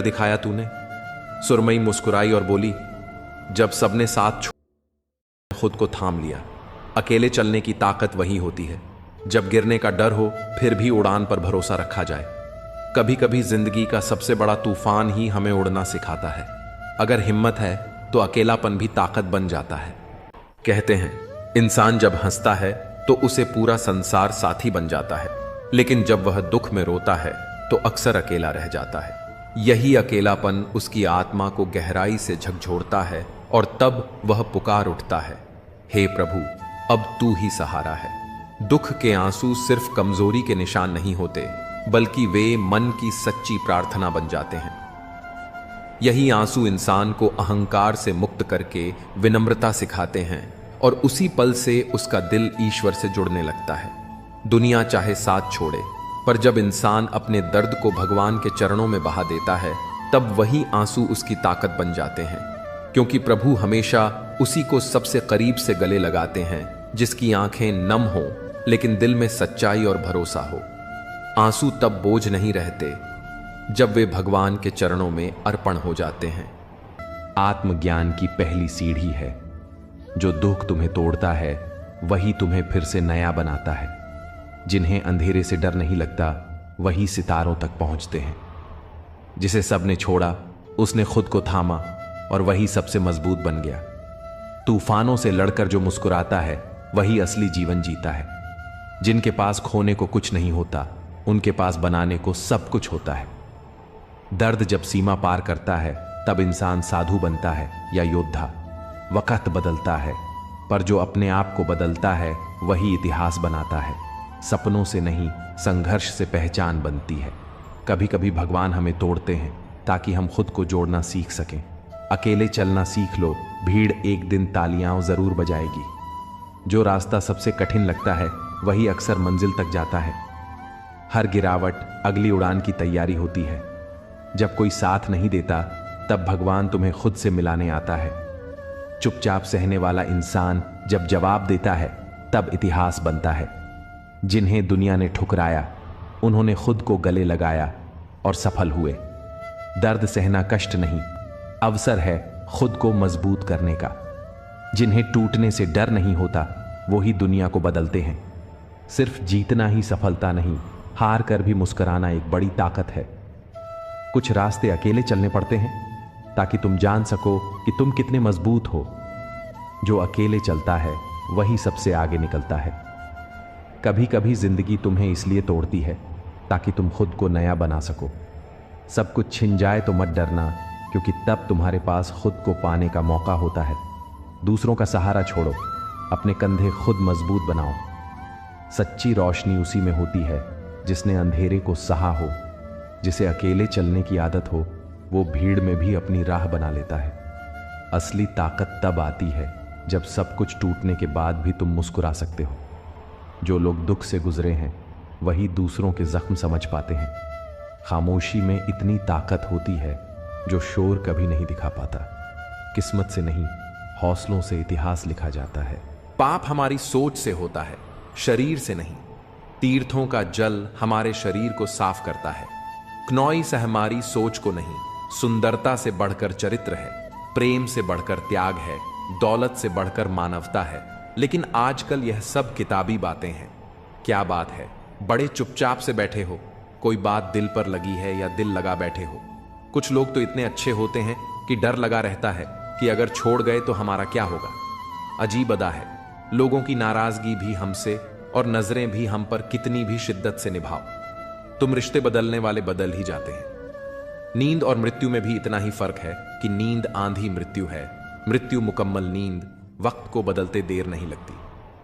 दिखाया तूने? सुरमई मुस्कुराई और बोली, जब सबने साथ छोड़ खुद को थाम लिया। अकेले चलने की ताकत वही होती है जब गिरने का डर हो फिर भी उड़ान पर भरोसा रखा जाए। कभी कभी जिंदगी का सबसे बड़ा तूफान ही हमें उड़ना सिखाता है। अगर हिम्मत है तो अकेलापन भी ताकत बन जाता है। कहते हैं इंसान जब हंसता है तो उसे पूरा संसार साथी बन जाता है, लेकिन जब वह दुख में रोता है तो अक्सर अकेला रह जाता है। यही अकेलापन उसकी आत्मा को गहराई से झकझोरता है और तब वह पुकार उठता है, हे प्रभु, अब तू ही सहारा है। दुख के आंसू सिर्फ कमजोरी के निशान नहीं होते, बल्कि वे मन की सच्ची प्रार्थना बन जाते हैं। यही आंसू इंसान को अहंकार से मुक्त करके विनम्रता सिखाते हैं और उसी पल से उसका दिल ईश्वर से जुड़ने लगता है। दुनिया चाहे साथ छोड़े, पर जब इंसान अपने दर्द को भगवान के चरणों में बहा देता है तब वही आंसू उसकी ताकत बन जाते हैं, क्योंकि प्रभु हमेशा उसी को सबसे करीब से गले लगाते हैं जिसकी आंखें नम हो लेकिन दिल में सच्चाई और भरोसा हो। आंसू तब बोझ नहीं रहते जब वे भगवान के चरणों में अर्पण हो जाते हैं। आत्मज्ञान की पहली सीढ़ी है। जो दुख तुम्हें तोड़ता है वही तुम्हें फिर से नया बनाता है। जिन्हें अंधेरे से डर नहीं लगता वही सितारों तक पहुंचते हैं। जिसे सबने छोड़ा उसने खुद को थामा और वही सबसे मजबूत बन गया। तूफानों से लड़कर जो मुस्कुराता है वही असली जीवन जीता है। जिनके पास खोने को कुछ नहीं होता उनके पास बनाने को सब कुछ होता है। दर्द जब सीमा पार करता है तब इंसान साधु बनता है या योद्धा। वक्त बदलता है, पर जो अपने आप को बदलता है वही इतिहास बनाता है। सपनों से नहीं, संघर्ष से पहचान बनती है। कभी कभी भगवान हमें तोड़ते हैं ताकि हम खुद को जोड़ना सीख सकें। अकेले चलना सीख लो, भीड़ एक दिन तालियां जरूर बजाएगी। जो रास्ता सबसे कठिन लगता है वही अक्सर मंजिल तक जाता है। हर गिरावट अगली उड़ान की तैयारी होती है। जब कोई साथ नहीं देता तब भगवान तुम्हें खुद से मिलाने आता है। चुपचाप सहने वाला इंसान जब जवाब देता है तब इतिहास बनता है। जिन्हें दुनिया ने ठुकराया उन्होंने खुद को गले लगाया और सफल हुए। दर्द सहना कष्ट नहीं, अवसर है खुद को मजबूत करने का। जिन्हें टूटने से डर नहीं होता वो ही दुनिया को बदलते हैं। सिर्फ जीतना ही सफलता नहीं, हार कर भी मुस्कुराना एक बड़ी ताकत है। कुछ रास्ते अकेले चलने पड़ते हैं ताकि तुम जान सको कि तुम कितने मजबूत हो। जो अकेले चलता है वही सबसे आगे निकलता है। कभी कभी जिंदगी तुम्हें इसलिए तोड़ती है ताकि तुम खुद को नया बना सको। सब कुछ छिन जाए तो मत डरना, क्योंकि तब तुम्हारे पास खुद को पाने का मौका होता है। दूसरों का सहारा छोड़ो, अपने कंधे खुद मजबूत बनाओ। सच्ची रोशनी उसी में होती है जिसने अंधेरे को सहा हो। जिसे अकेले चलने की आदत हो वो भीड़ में भी अपनी राह बना लेता है। असली ताकत तब आती है जब सब कुछ टूटने के बाद भी तुम मुस्कुरा सकते हो। जो लोग दुख से गुजरे हैं वही दूसरों के जख्म समझ पाते हैं। खामोशी में इतनी ताकत होती है जो शोर कभी नहीं दिखा पाता। किस्मत से नहीं, हौसलों से इतिहास लिखा जाता है। पाप हमारी सोच से होता है, शरीर से नहीं। तीर्थों का जल हमारे शरीर को साफ करता है। क्नौई से हमारी सोच को नहीं। सुंदरता से बढ़कर चरित्र है, प्रेम से बढ़कर त्याग है, दौलत से बढ़कर मानवता है। लेकिन आजकल यह सब किताबी बातें हैं। क्या बात है, बड़े चुपचाप से बैठे हो, कोई बात दिल पर लगी है या दिल लगा बैठे हो। कुछ लोग तो इतने अच्छे होते हैं कि डर लगा रहता है कि अगर छोड़ गए तो हमारा क्या होगा। अजीब अदा है, लोगों की नाराजगी भी हमसे और नजरें भी हम पर कितनी भी शिद्दत से निभाओ, तुम रिश्ते बदलने वाले बदल ही जाते हैं। नींद और मृत्यु में भी इतना ही फर्क है कि नींद आंधी मृत्यु है, मृत्यु मुकम्मल नींद। वक्त को बदलते देर नहीं लगती।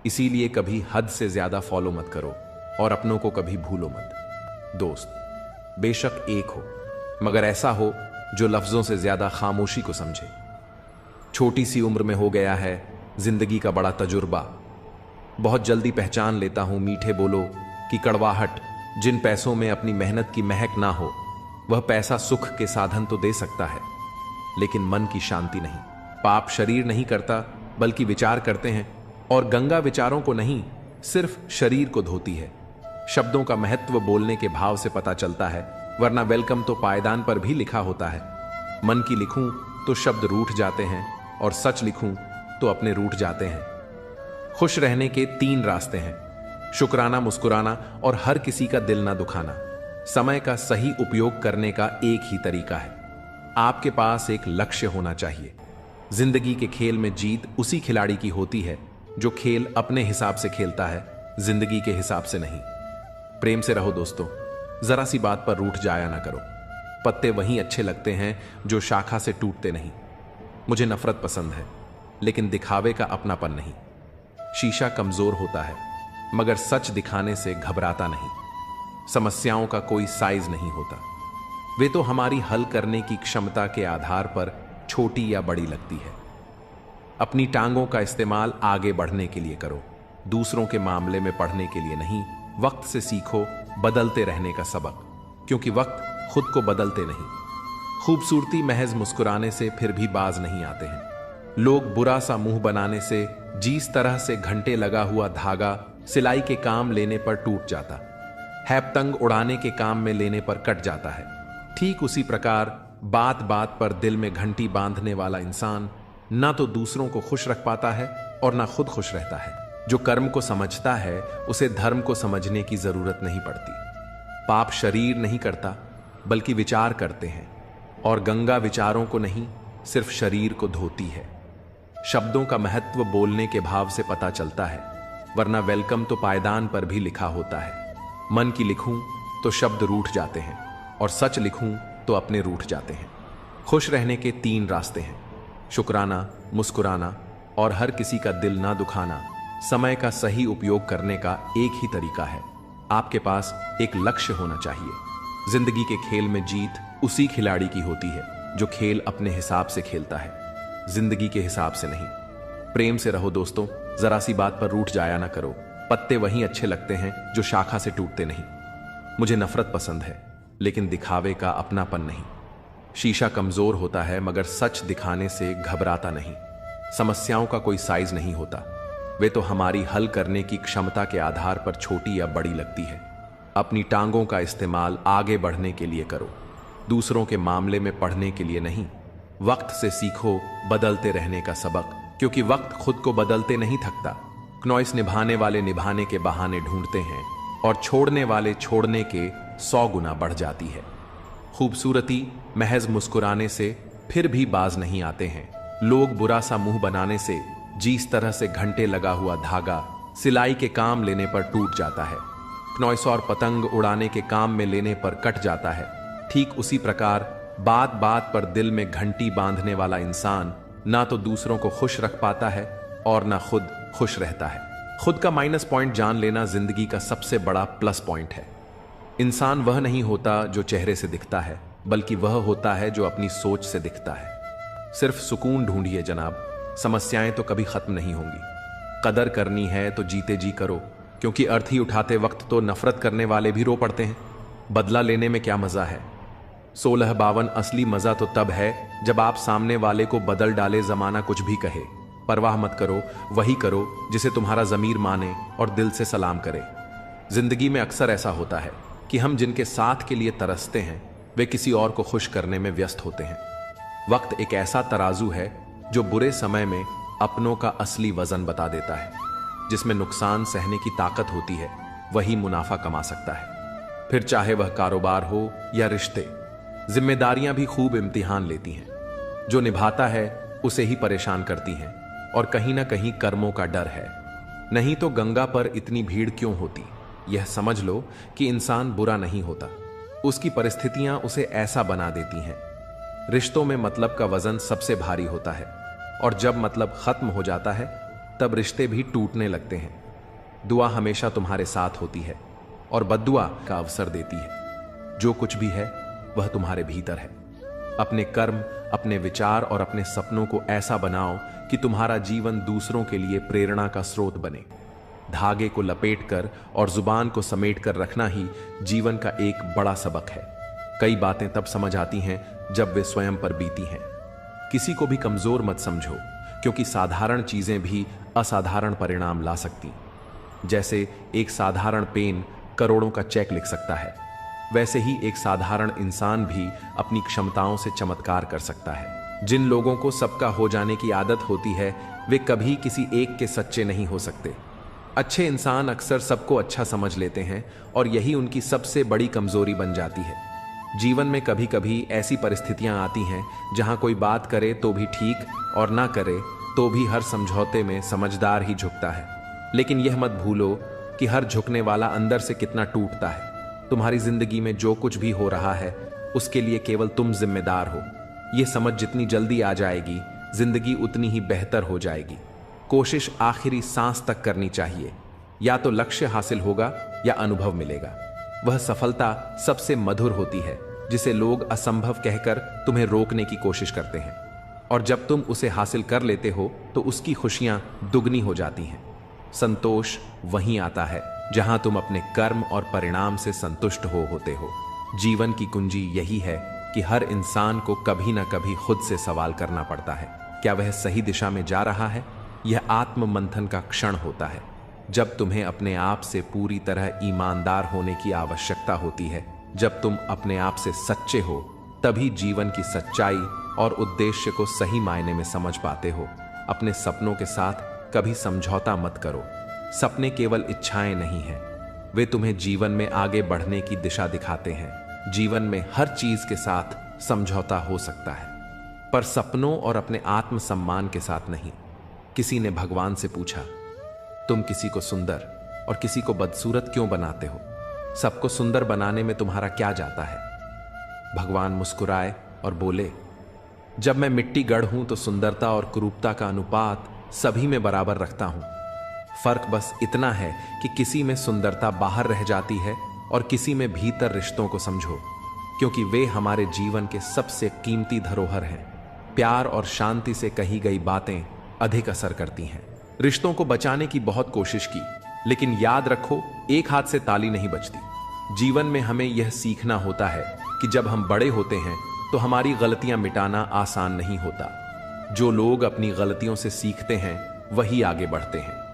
इसीलिए कभी हद से ज्यादा फॉलो मत करो और अपनों को कभी भूलो मत। दोस्त बेशक एक हो, मगर ऐसा हो जो लफ्जों से ज्यादा खामोशी को समझे। छोटी सी उम्र में हो गया है जिंदगी का बड़ा तजुर्बा। बहुत जल्दी पहचान लेता हूं मीठे बोलो की कड़वाहट। जिन पैसों में अपनी मेहनत की महक ना हो, वह पैसा सुख के साधन तो दे सकता है, लेकिन मन की शांति नहीं। पाप शरीर नहीं करता बल्कि विचार करते हैं, और गंगा विचारों को नहीं, सिर्फ शरीर को धोती है। शब्दों का महत्व बोलने के भाव से पता चलता है, वरना वेलकम तो पायदान पर भी लिखा होता है। मन की लिखूं तो शब्द रूठ जाते हैं, और सच लिखूं तो अपने रूठ जाते हैं। खुश रहने के 3 रास्ते हैं: शुक्राना, मुस्कुराना और हर किसी का दिल ना दुखाना। समय का सही उपयोग करने का एक ही तरीका है, आपके पास एक लक्ष्य होना चाहिए। जिंदगी के खेल में जीत उसी खिलाड़ी की होती है जो खेल अपने हिसाब से खेलता है, जिंदगी के हिसाब से नहीं। प्रेम से रहो दोस्तों, जरा सी बात पर रूठ जाया ना करो। पत्ते वहीं अच्छे लगते हैं जो शाखा से टूटते नहीं। मुझे नफरत पसंद है, लेकिन दिखावे का अपनापन नहीं। शीशा कमजोर होता है, मगर सच दिखाने से घबराता नहीं। समस्याओं का कोई साइज नहीं होता, वे तो हमारी हल करने की क्षमता के आधार पर छोटी या बड़ी लगती है। अपनी टांगों का इस्तेमाल आगे बढ़ने के लिए करो, दूसरों के मामले में पढ़ने के लिए नहीं। वक्त से सीखो बदलते रहने का सबक, क्योंकि वक्त खुद को बदलते नहीं। खूबसूरती महज मुस्कुराने से फिर भी बाज नहीं आते हैं। लोग बुरा सा मुंह बनाने से, जिस तरह से घंटे लगा हुआ धागा सिलाई के काम लेने पर टूट जाता है, पतंग उड़ाने के काम में लेने पर कट जाता है, ठीक उसी प्रकार बात बात पर दिल में घंटी बांधने वाला इंसान ना तो दूसरों को खुश रख पाता है और ना खुद खुश रहता है। जो कर्म को समझता है उसे धर्म को समझने की जरूरत नहीं पड़ती। पाप शरीर नहीं करता, बल्कि विचार करते हैं, और गंगा विचारों को नहीं, सिर्फ शरीर को धोती है। शब्दों का महत्व बोलने के भाव से पता चलता है, वरना वेलकम तो पायदान पर भी लिखा होता है। मन की लिखूं तो शब्द रूठ जाते हैं, और सच लिखूं तो अपने रूठ जाते हैं। खुश रहने के 3 रास्ते हैं: शुक्राना, मुस्कुराना और हर किसी का दिल ना दुखाना। समय का सही उपयोग करने का एक ही तरीका है, आपके पास एक लक्ष्य होना चाहिए। जिंदगी के खेल में जीत उसी खिलाड़ी की होती है जो खेल अपने हिसाब से खेलता है, जिंदगी के हिसाब से नहीं। प्रेम से रहो दोस्तों, जरा सी बात पर रूठ जाया ना करो। पत्ते वहीं अच्छे लगते हैं जो शाखा से टूटते नहीं। मुझे नफरत पसंद है, लेकिन दिखावे का अपनापन नहीं। शीशा कमजोर होता है, मगर सच दिखाने से घबराता नहीं। समस्याओं का कोई साइज नहीं होता, वे तो हमारी हल करने की क्षमता के आधार पर छोटी या बड़ी लगती है। अपनी टांगों का इस्तेमाल आगे बढ़ने के लिए करो, दूसरों के मामले में पढ़ने के लिए नहीं। वक्त से सीखो बदलते रहने का सबक, क्योंकि वक्त खुद को बदलते नहीं थकता। क्नॉइस निभाने वाले निभाने के बहाने ढूंढते हैं, और छोड़ने वाले छोड़ने के 100 गुना बढ़ जाती है। खूबसूरती महज मुस्कुराने से फिर भी बाज नहीं आते हैं। लोग बुरा सा मुंह बनाने से, जिस तरह से घंटे लगा हुआ धागा सिलाई के काम लेने पर टूट जाता है, क्नॉइस और पतंग उड़ाने के काम में लेने पर कट जाता है, ठीक उसी प्रकार बात बात पर दिल में घंटी बांधने वाला इंसान ना तो दूसरों को खुश रख पाता है और ना खुद खुश रहता है। खुद का माइनस पॉइंट जान लेना जिंदगी का सबसे बड़ा प्लस पॉइंट है। इंसान वह नहीं होता जो चेहरे से दिखता है, बल्कि वह होता है जो अपनी सोच से दिखता है। सिर्फ सुकून ढूंढिए जनाब, समस्याएं तो कभी खत्म नहीं होंगी। कदर करनी है तो जीते जी करो, क्योंकि अर्थी उठाते वक्त तो नफरत करने वाले भी रो पड़ते हैं। बदला लेने में क्या मजा है? 1652 असली मजा तो तब है जब आप सामने वाले को बदल डाले, जमाना कुछ भी कहे। परवाह मत करो, वही करो जिसे तुम्हारा जमीर माने और दिल से सलाम करे। जिंदगी में अक्सर ऐसा होता है कि हम जिनके साथ के लिए तरसते हैं, वे किसी और को खुश करने में व्यस्त होते हैं। वक्त एक ऐसा तराजू है जो बुरे समय में अपनों का असली वजन बता देता है। जिसमें नुकसान सहने की ताकत होती है, वही मुनाफा कमा सकता है। फिर चाहे वह कारोबार हो या रिश्ते, जिम्मेदारियां भी खूब इम्तिहान लेती हैं। जो निभाता है उसे ही परेशान करती हैं, और कहीं ना कहीं कर्मों का डर है। नहीं तो गंगा पर इतनी भीड़ क्यों होती? यह समझ लो कि इंसान बुरा नहीं होता, उसकी परिस्थितियां उसे ऐसा बना देती हैं। रिश्तों में मतलब का वजन सबसे भारी होता है, और जब मतलब खत्म हो जाता है तब रिश्ते भी टूटने लगते हैं। दुआ हमेशा तुम्हारे साथ होती है और बद्दुआ का अवसर देती है। जो कुछ भी है वह तुम्हारे भीतर है। अपने कर्म, अपने विचार और अपने सपनों को ऐसा बनाओ कि तुम्हारा जीवन दूसरों के लिए प्रेरणा का स्रोत बने। धागे को लपेटकर और जुबान को समेटकर रखना ही जीवन का एक बड़ा सबक है। कई बातें तब समझ आती हैं जब वे स्वयं पर बीती हैं। किसी को भी कमजोर मत समझो, क्योंकि साधारण चीजें भी असाधारण परिणाम ला सकती। जैसे एक साधारण पेन करोड़ों का चेक लिख सकता है। वैसे ही एक साधारण इंसान भी अपनी क्षमताओं से चमत्कार कर सकता है। जिन लोगों को सबका हो जाने की आदत होती है, वे कभी किसी एक के सच्चे नहीं हो सकते। अच्छे इंसान अक्सर सबको अच्छा समझ लेते हैं और यही उनकी सबसे बड़ी कमजोरी बन जाती है। जीवन में कभी कभी ऐसी परिस्थितियां आती हैं जहां कोई बात करे तो भी ठीक और ना करे तो भी हर समझौते में समझदार ही झुकता है। लेकिन यह मत भूलो कि हर झुकने वाला अंदर से कितना टूटता है। तुम्हारी जिंदगी में जो कुछ भी हो रहा है उसके लिए केवल तुम जिम्मेदार हो। यह समझ जितनी जल्दी आ जाएगी, जिंदगी उतनी ही बेहतर हो जाएगी। कोशिश आखिरी सांस तक करनी चाहिए। या तो लक्ष्य हासिल होगा या अनुभव मिलेगा। वह सफलता सबसे मधुर होती है जिसे लोग असंभव कहकर तुम्हें रोकने की कोशिश करते हैं, और जब तुम उसे हासिल कर लेते हो तो उसकी खुशियां दुगनी हो जाती हैं। संतोष वहीं आता है जहां तुम अपने कर्म और परिणाम से संतुष्ट होते हो। जीवन की कुंजी यही है कि हर इंसान को कभी ना कभी खुद से सवाल करना पड़ता है, क्या वह सही दिशा में जा रहा है। यह आत्म मंथन का क्षण होता है जब तुम्हें अपने आप से पूरी तरह ईमानदार होने की आवश्यकता होती है। जब तुम अपने आप से सच्चे हो तभी जीवन की सच्चाई और उद्देश्य को सही मायने में समझ पाते हो। अपने सपनों के साथ कभी समझौता मत करो। सपने केवल इच्छाएं नहीं हैं, वे तुम्हें जीवन में आगे बढ़ने की दिशा दिखाते हैं। जीवन में हर चीज के साथ समझौता हो सकता है, पर सपनों और अपने आत्म सम्मान के साथ नहीं। किसी ने भगवान से पूछा, तुम किसी को सुंदर और किसी को बदसूरत क्यों बनाते हो? सबको सुंदर बनाने में तुम्हारा क्या जाता है? भगवान मुस्कुराए और बोले, जब मैं मिट्टी गढ़ हूं तो सुंदरता और कुरूपता का अनुपात सभी में बराबर रखता हूं। फर्क बस इतना है कि किसी में सुंदरता बाहर रह जाती है और किसी में भीतर। रिश्तों को समझो, क्योंकि वे हमारे जीवन के सबसे कीमती धरोहर हैं। प्यार और शांति से कही गई बातें अधिक असर करती हैं। रिश्तों को बचाने की बहुत कोशिश की, लेकिन याद रखो, एक हाथ से ताली नहीं बजती। जीवन में हमें यह सीखना होता है कि जब हम बड़े होते हैं तो हमारी गलतियां मिटाना आसान नहीं होता। जो लोग अपनी गलतियों से सीखते हैं वही आगे बढ़ते हैं।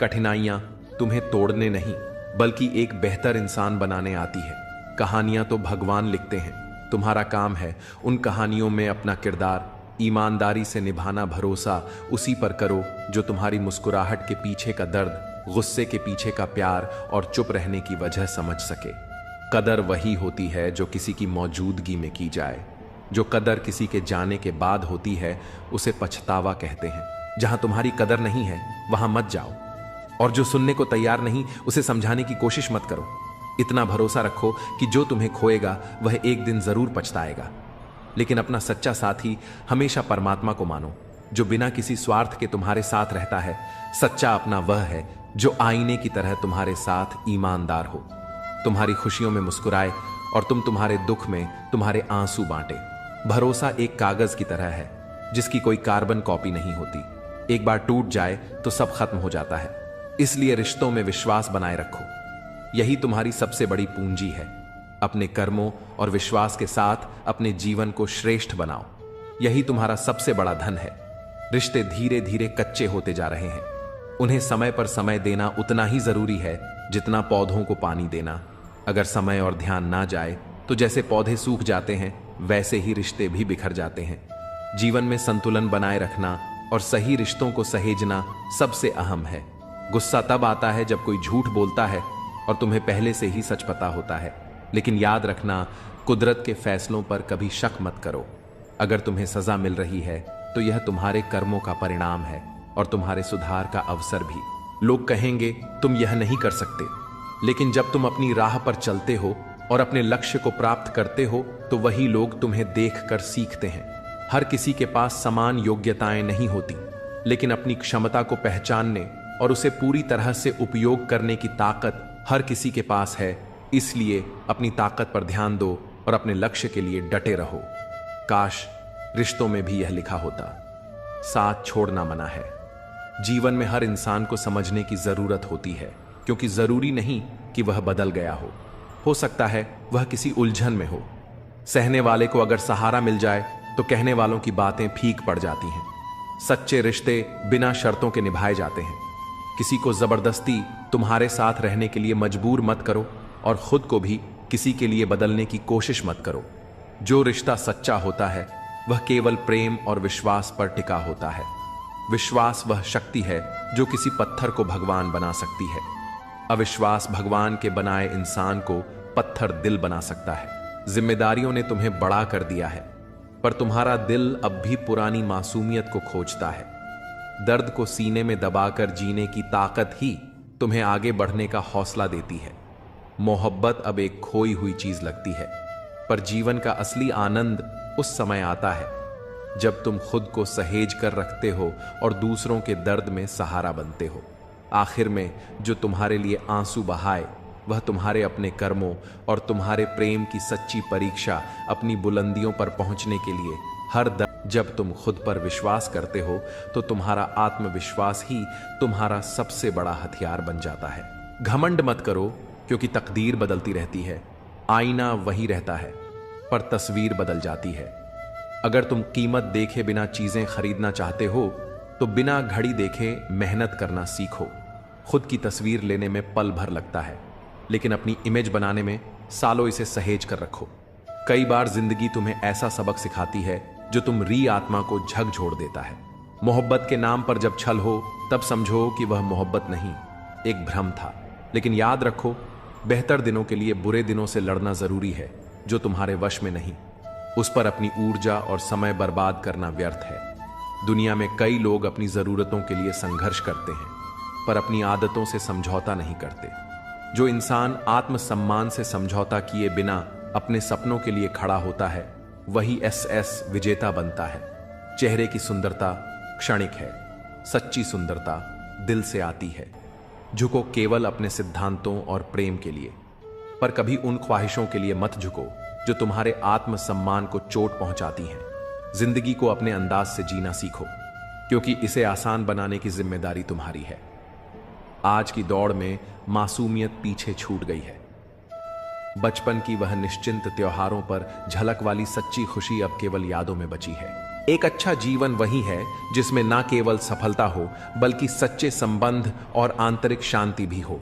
कठिनाइयां तुम्हें तोड़ने नहीं बल्कि एक बेहतर इंसान बनाने आती है। कहानियां तो भगवान लिखते हैं, तुम्हारा काम है उन कहानियों में अपना किरदार ईमानदारी से निभाना। भरोसा उसी पर करो जो तुम्हारी मुस्कुराहट के पीछे का दर्द, गुस्से के पीछे का प्यार और चुप रहने की वजह समझ सके। कदर वही होती है जो किसी की मौजूदगी में की जाए। जो कदर किसी के जाने के बाद होती है उसे पछतावा कहते हैं। जहां तुम्हारी कदर नहीं है वहां मत जाओ, और जो सुनने को तैयार नहीं उसे समझाने की कोशिश मत करो। इतना भरोसा रखो कि जो तुम्हें खोएगा वह एक दिन जरूर पछताएगा। लेकिन अपना सच्चा साथी हमेशा परमात्मा को मानो, जो बिना किसी स्वार्थ के तुम्हारे साथ रहता है। सच्चा अपना वह है जो आईने की तरह तुम्हारे साथ ईमानदार हो, तुम्हारी खुशियों में मुस्कुराए और तुम तुम्हारे दुख में तुम्हारे आंसू बांटे। भरोसा एक कागज की तरह है जिसकी कोई कार्बन कॉपी नहीं होती। एक बार टूट जाए तो सब खत्म हो जाता है। इसलिए रिश्तों में विश्वास बनाए रखो, यही तुम्हारी सबसे बड़ी पूंजी है। अपने कर्मों और विश्वास के साथ अपने जीवन को श्रेष्ठ बनाओ, यही तुम्हारा सबसे बड़ा धन है। रिश्ते धीरे धीरे कच्चे होते जा रहे हैं, उन्हें समय पर समय देना उतना ही जरूरी है जितना पौधों को पानी देना। अगर समय और ध्यान ना जाए तो जैसे पौधे सूख जाते हैं वैसे ही रिश्ते भी बिखर जाते हैं। जीवन में संतुलन बनाए रखना और सही रिश्तों को सहेजना सबसे अहम है। गुस्सा तब आता है जब कोई झूठ बोलता है और तुम्हें पहले से ही सच पता होता है। लेकिन याद रखना, कुदरत के फैसलों पर कभी शक मत करो। अगर तुम्हें सजा मिल रही है तो यह तुम्हारे कर्मों का परिणाम है और तुम्हारे सुधार का अवसर भी। लोग कहेंगे तुम यह नहीं कर सकते, लेकिन जब तुम अपनी राह पर चलते हो और अपने लक्ष्य को प्राप्त करते हो तो वही लोग तुम्हें देखकर सीखते हैं। हर किसी के पास समान योग्यताएं नहीं होती, लेकिन अपनी क्षमता को पहचानने और उसे पूरी तरह से उपयोग करने की ताकत हर किसी के पास है। इसलिए अपनी ताकत पर ध्यान दो और अपने लक्ष्य के लिए डटे रहो। काश रिश्तों में भी यह लिखा होता, साथ छोड़ना मना है। जीवन में हर इंसान को समझने की जरूरत होती है, क्योंकि जरूरी नहीं कि वह बदल गया हो सकता है वह किसी उलझन में हो। सहने वाले को अगर सहारा मिल जाए तो कहने वालों की बातें फीक पड़ जाती हैं। सच्चे रिश्ते बिना शर्तों के निभाए जाते हैं। किसी को जबरदस्ती तुम्हारे साथ रहने के लिए मजबूर मत करो और खुद को भी किसी के लिए बदलने की कोशिश मत करो। जो रिश्ता सच्चा होता है वह केवल प्रेम और विश्वास पर टिका होता है। विश्वास वह शक्ति है जो किसी पत्थर को भगवान बना सकती है। अविश्वास भगवान के बनाए इंसान को पत्थर दिल बना सकता है। जिम्मेदारियों ने तुम्हें बड़ा कर दिया है, पर तुम्हारा दिल अब भी पुरानी मासूमियत को खोजता है। दर्द को सीने में दबाकर जीने की ताकत ही तुम्हें आगे बढ़ने का हौसला देती है। मोहब्बत अब एक खोई हुई चीज लगती है, पर जीवन का असली आनंद उस समय आता है जब तुम खुद को सहेज कर रखते हो और दूसरों के दर्द में सहारा बनते हो। आखिर में जो तुम्हारे लिए आंसू बहाए वह तुम्हारे अपने कर्मों और तुम्हारे प्रेम की सच्ची परीक्षा अपनी बुलंदियों पर पहुंचने के लिए हर दर्द। जब तुम खुद पर विश्वास करते हो तो तुम्हारा आत्मविश्वास ही तुम्हारा सबसे बड़ा हथियार बन जाता है। घमंड मत करो, क्योंकि तकदीर बदलती रहती है। आईना वही रहता है, पर तस्वीर बदल जाती है। अगर तुम कीमत देखे बिना चीजें खरीदना चाहते हो तो बिना घड़ी देखे मेहनत करना सीखो। खुद की तस्वीर लेने में पल भर लगता है, लेकिन अपनी इमेज बनाने में सालों इसे सहेज कर रखो। कई बार जिंदगी तुम्हें ऐसा सबक सिखाती है जो तुम री आत्मा को झकझोर देता है। मोहब्बत के नाम पर जब छल हो तब समझो कि वह मोहब्बत नहीं, एक भ्रम था। लेकिन याद रखो, बेहतर दिनों के लिए बुरे दिनों से लड़ना जरूरी है, जो तुम्हारे वश में नहीं। उस पर अपनी ऊर्जा और समय बर्बाद करना व्यर्थ है। दुनिया में कई लोग अपनी जरूरतों के लिए संघर्ष करते हैं, पर अपनी आदतों से समझौता नहीं करते। जो इंसान आत्मसम्मान से समझौता किए बिना अपने सपनों के लिए खड़ा होता है वही एसएस विजेता बनता है। चेहरे की सुंदरता क्षणिक है, सच्ची सुंदरता दिल से आती है। झुको केवल अपने सिद्धांतों और प्रेम के लिए, पर कभी उन ख्वाहिशों के लिए मत झुको जो तुम्हारे आत्मसम्मान को चोट पहुंचाती हैं। जिंदगी को अपने अंदाज से जीना सीखो, क्योंकि इसे आसान बनाने की जिम्मेदारी तुम्हारी है। आज की दौड़ में मासूमियत पीछे छूट गई है। बचपन की वह निश्चिंत त्योहारों पर झलक वाली सच्ची खुशी अब केवल यादों में बची है। एक अच्छा जीवन वही है जिसमें ना केवल सफलता हो बल्कि सच्चे संबंध और आंतरिक शांति भी हो।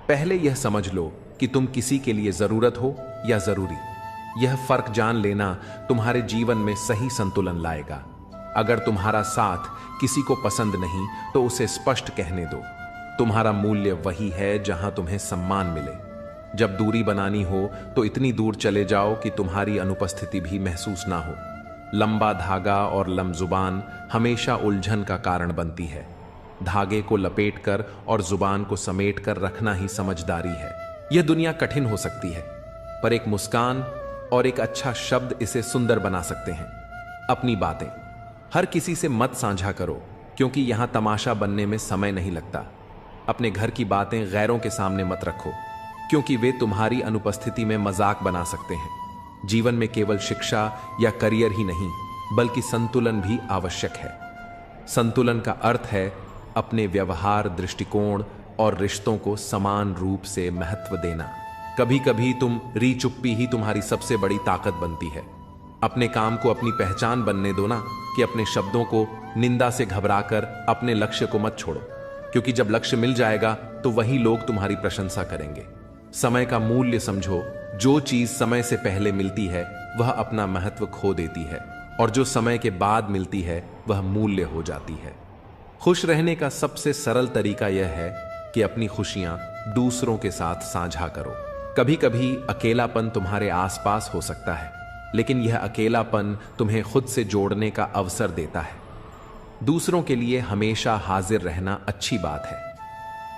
पहले यह समझ लो कि तुम किसी के लिए जरूरत हो या जरूरी। यह फर्क जान लेना तुम्हारे जीवन में सही संतुलन लाएगा। अगर तुम्हारा साथ किसी को पसंद नहीं तो उसे स्पष्ट कहने दो। तुम्हारा मूल्य वही है जहां तुम्हें सम्मान मिले। जब दूरी बनानी हो तो इतनी दूर चले जाओ कि तुम्हारी अनुपस्थिति भी महसूस ना हो। लंबा धागा और लमजुबान हमेशा उलझन का कारण बनती है। धागे को लपेटकर और जुबान को समेट कर रखना ही समझदारी है। यह दुनिया कठिन हो सकती है, पर एक मुस्कान और एक अच्छा शब्द इसे सुंदर बना सकते हैं। अपनी बातें हर किसी से मत साझा करो, क्योंकि यहां तमाशा बनने में समय नहीं लगता। अपने घर की बातें गैरों के सामने मत रखो, क्योंकि वे तुम्हारी अनुपस्थिति में मजाक बना सकते हैं। जीवन में केवल शिक्षा या करियर ही नहीं, बल्कि संतुलन भी आवश्यक है। संतुलन का अर्थ है अपने व्यवहार, दृष्टिकोण और रिश्तों को समान रूप से महत्व देना। कभी कभी तुम री चुप्पी ही तुम्हारी सबसे बड़ी ताकत बनती है। अपने काम को अपनी पहचान बनने दो ना, कि अपने शब्दों को निंदा से घबराकर अपने लक्ष्य को मत छोड़ो, क्योंकि जब लक्ष्य मिल जाएगा तो वही लोग तुम्हारी प्रशंसा करेंगे। समय का मूल्य समझो। जो चीज समय से पहले मिलती है वह अपना महत्व खो देती है, और जो समय के बाद मिलती है वह मूल्य हो जाती है। खुश रहने का सबसे सरल तरीका यह है कि अपनी खुशियां दूसरों के साथ साझा करो। कभी कभी अकेलापन तुम्हारे आसपास हो सकता है, लेकिन यह अकेलापन तुम्हें खुद से जोड़ने का अवसर देता है। दूसरों के लिए हमेशा हाजिर रहना अच्छी बात है,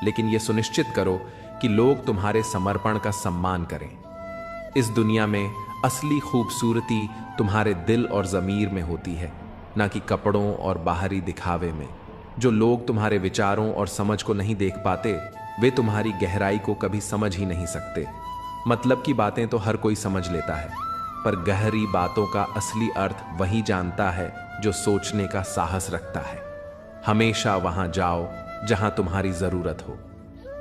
लेकिन यह सुनिश्चित करो कि लोग तुम्हारे समर्पण का सम्मान करें। इस दुनिया में असली खूबसूरती तुम्हारे दिल और ज़मीर में होती है, ना कि कपड़ों और बाहरी दिखावे में। जो लोग तुम्हारे विचारों और समझ को नहीं देख पाते, वे तुम्हारी गहराई को कभी समझ ही नहीं सकते। मतलब की बातें तो हर कोई समझ लेता है, पर गहरी बातों का असली अर्थ वही जानता है जो सोचने का साहस रखता है। हमेशा वहां जाओ जहां तुम्हारी जरूरत हो,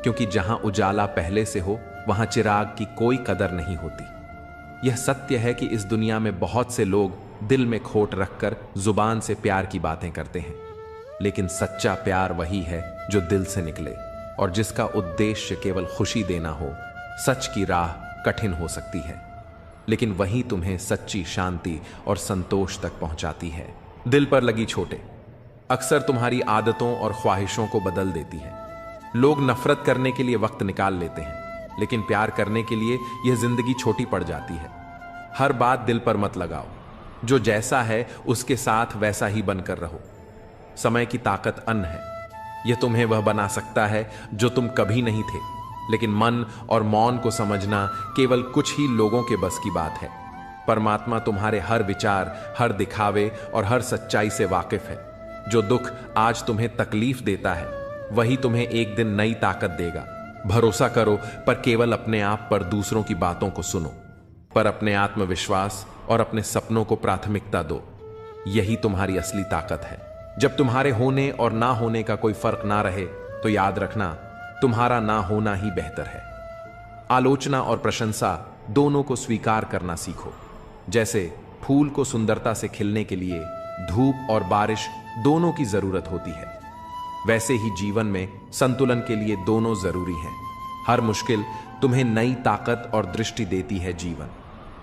क्योंकि जहां उजाला पहले से हो वहां चिराग की कोई कदर नहीं होती। यह सत्य है कि इस दुनिया में बहुत से लोग दिल में खोट रखकर जुबान से प्यार की बातें करते हैं, लेकिन सच्चा प्यार वही है जो दिल से निकले और जिसका उद्देश्य केवल खुशी देना हो। सच की राह कठिन हो सकती है, लेकिन वही तुम्हें सच्ची शांति और संतोष तक पहुंचाती है। दिल पर लगी चोटें अक्सर तुम्हारी आदतों और ख्वाहिशों को बदल देती है। लोग नफरत करने के लिए वक्त निकाल लेते हैं, लेकिन प्यार करने के लिए यह जिंदगी छोटी पड़ जाती है। हर बात दिल पर मत लगाओ, जो जैसा है उसके साथ वैसा ही बनकर रहो। समय की ताकत अन्न है, यह तुम्हें वह बना सकता है जो तुम कभी नहीं थे, लेकिन मन और मौन को समझना केवल कुछ ही लोगों के बस की बात है। परमात्मा तुम्हारे हर विचार, हर दिखावे और हर सच्चाई से वाकिफ है। जो दुख आज तुम्हें तकलीफ देता है, वही तुम्हें एक दिन नई ताकत देगा। भरोसा करो, पर केवल अपने आप पर दूसरों की बातों को सुनो, पर अपने आत्मविश्वास और अपने सपनों को प्राथमिकता दो। यही तुम्हारी असली ताकत है। जब तुम्हारे होने और ना होने का कोई फर्क ना रहे, तो याद रखना, तुम्हारा ना होना ही बेहतर है। आलोचना और प्रशंसा दोनों को स्वीकार करना सीखो। जैसे फूल को सुंदरता से खिलने के लिए धूप और बारिश दोनों की जरूरत होती है, वैसे ही जीवन में संतुलन के लिए दोनों जरूरी हैं। हर मुश्किल तुम्हें नई ताकत और दृष्टि देती है। जीवन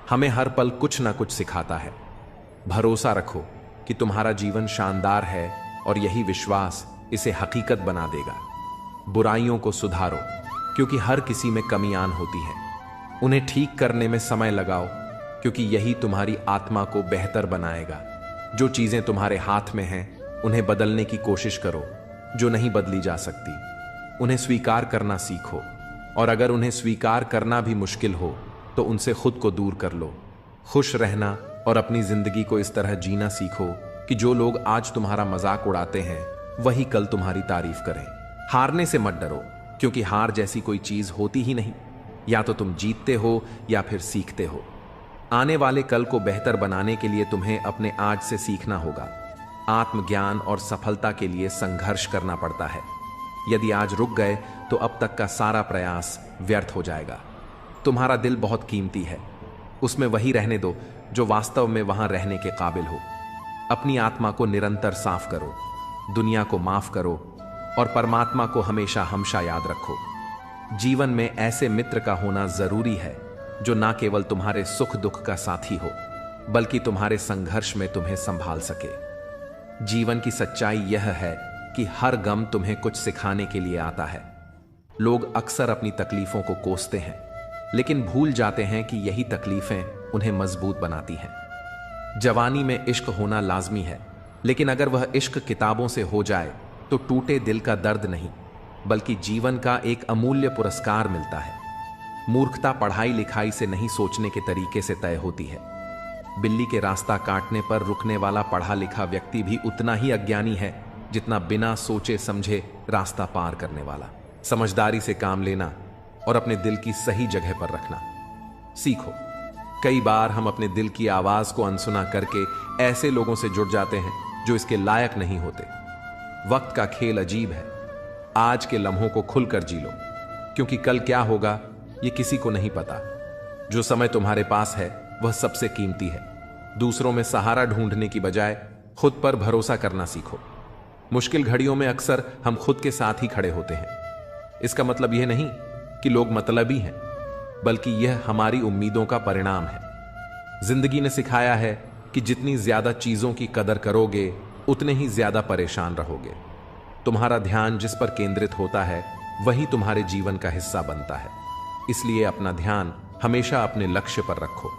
हमें हर पल कुछ ना कुछ सिखाता है। भरोसा रखो कि तुम्हारा जीवन शानदार है और यही विश्वास इसे हकीकत बना देगा। बुराइयों को सुधारो, क्योंकि हर किसी में कमियां होती है। उन्हें ठीक करने में समय लगाओ, क्योंकि यही तुम्हारी आत्मा को बेहतर बनाएगा। जो चीजें तुम्हारे हाथ में हैं, उन्हें बदलने की कोशिश करो। जो नहीं बदली जा सकती, उन्हें स्वीकार करना सीखो, और अगर उन्हें स्वीकार करना भी मुश्किल हो तो उनसे खुद को दूर कर लो। खुश रहना और अपनी जिंदगी को इस तरह जीना सीखो कि जो लोग आज तुम्हारा मजाक उड़ाते हैं, वही कल तुम्हारी तारीफ करें। हारने से मत डरो, क्योंकि हार जैसी कोई चीज होती ही नहीं। या तो तुम जीतते हो या फिर सीखते हो। आने वाले कल को बेहतर बनाने के लिए तुम्हें अपने आज से सीखना होगा। आत्मज्ञान और सफलता के लिए संघर्ष करना पड़ता है। यदि आज रुक गए तो अब तक का सारा प्रयास व्यर्थ हो जाएगा। तुम्हारा दिल बहुत कीमती है, उसमें वही रहने दो जो वास्तव में वहां रहने के काबिल हो। अपनी आत्मा को निरंतर साफ करो, दुनिया को माफ करो और परमात्मा को हमेशा हमेशा याद रखो। जीवन में ऐसे मित्र का होना जरूरी है जो ना केवल तुम्हारे सुख दुख का साथी हो, बल्कि तुम्हारे संघर्ष में तुम्हें संभाल सके। जीवन की सच्चाई यह है कि हर गम तुम्हें कुछ सिखाने के लिए आता है। लोग अक्सर अपनी तकलीफों को कोसते हैं, लेकिन भूल जाते हैं कि यही तकलीफें उन्हें मजबूत बनाती हैं। जवानी में इश्क होना लाजमी है, लेकिन अगर वह इश्क किताबों से हो जाए तो टूटे दिल का दर्द नहीं, बल्कि जीवन का एक अमूल्य पुरस्कार मिलता है। मूर्खता पढ़ाई लिखाई से नहीं, सोचने के तरीके से तय होती है। बिल्ली के रास्ता काटने पर रुकने वाला पढ़ा लिखा व्यक्ति भी उतना ही अज्ञानी है जितना बिना सोचे समझे रास्ता पार करने वाला। समझदारी से काम लेना और अपने दिल की सही जगह पर रखना सीखो। कई बार हम अपने दिल की आवाज को अनसुना करके ऐसे लोगों से जुड़ जाते हैं जो इसके लायक नहीं होते। वक्त का खेल अजीब है। आज के लम्हों को खुलकर जी लो, क्योंकि कल क्या होगा ये किसी को नहीं पता। जो समय तुम्हारे पास है वह सबसे कीमती है। दूसरों में सहारा ढूंढने की बजाय खुद पर भरोसा करना सीखो। मुश्किल घड़ियों में अक्सर हम खुद के साथ ही खड़े होते हैं। इसका मतलब यह नहीं कि लोग मतलबी हैं, बल्कि यह हमारी उम्मीदों का परिणाम है। जिंदगी ने सिखाया है कि जितनी ज्यादा चीजों की कदर करोगे, उतने ही ज्यादा परेशान रहोगे। तुम्हारा ध्यान जिस पर केंद्रित होता है, वही तुम्हारे जीवन का हिस्सा बनता है। इसलिए अपना ध्यान हमेशा अपने लक्ष्य पर रखो।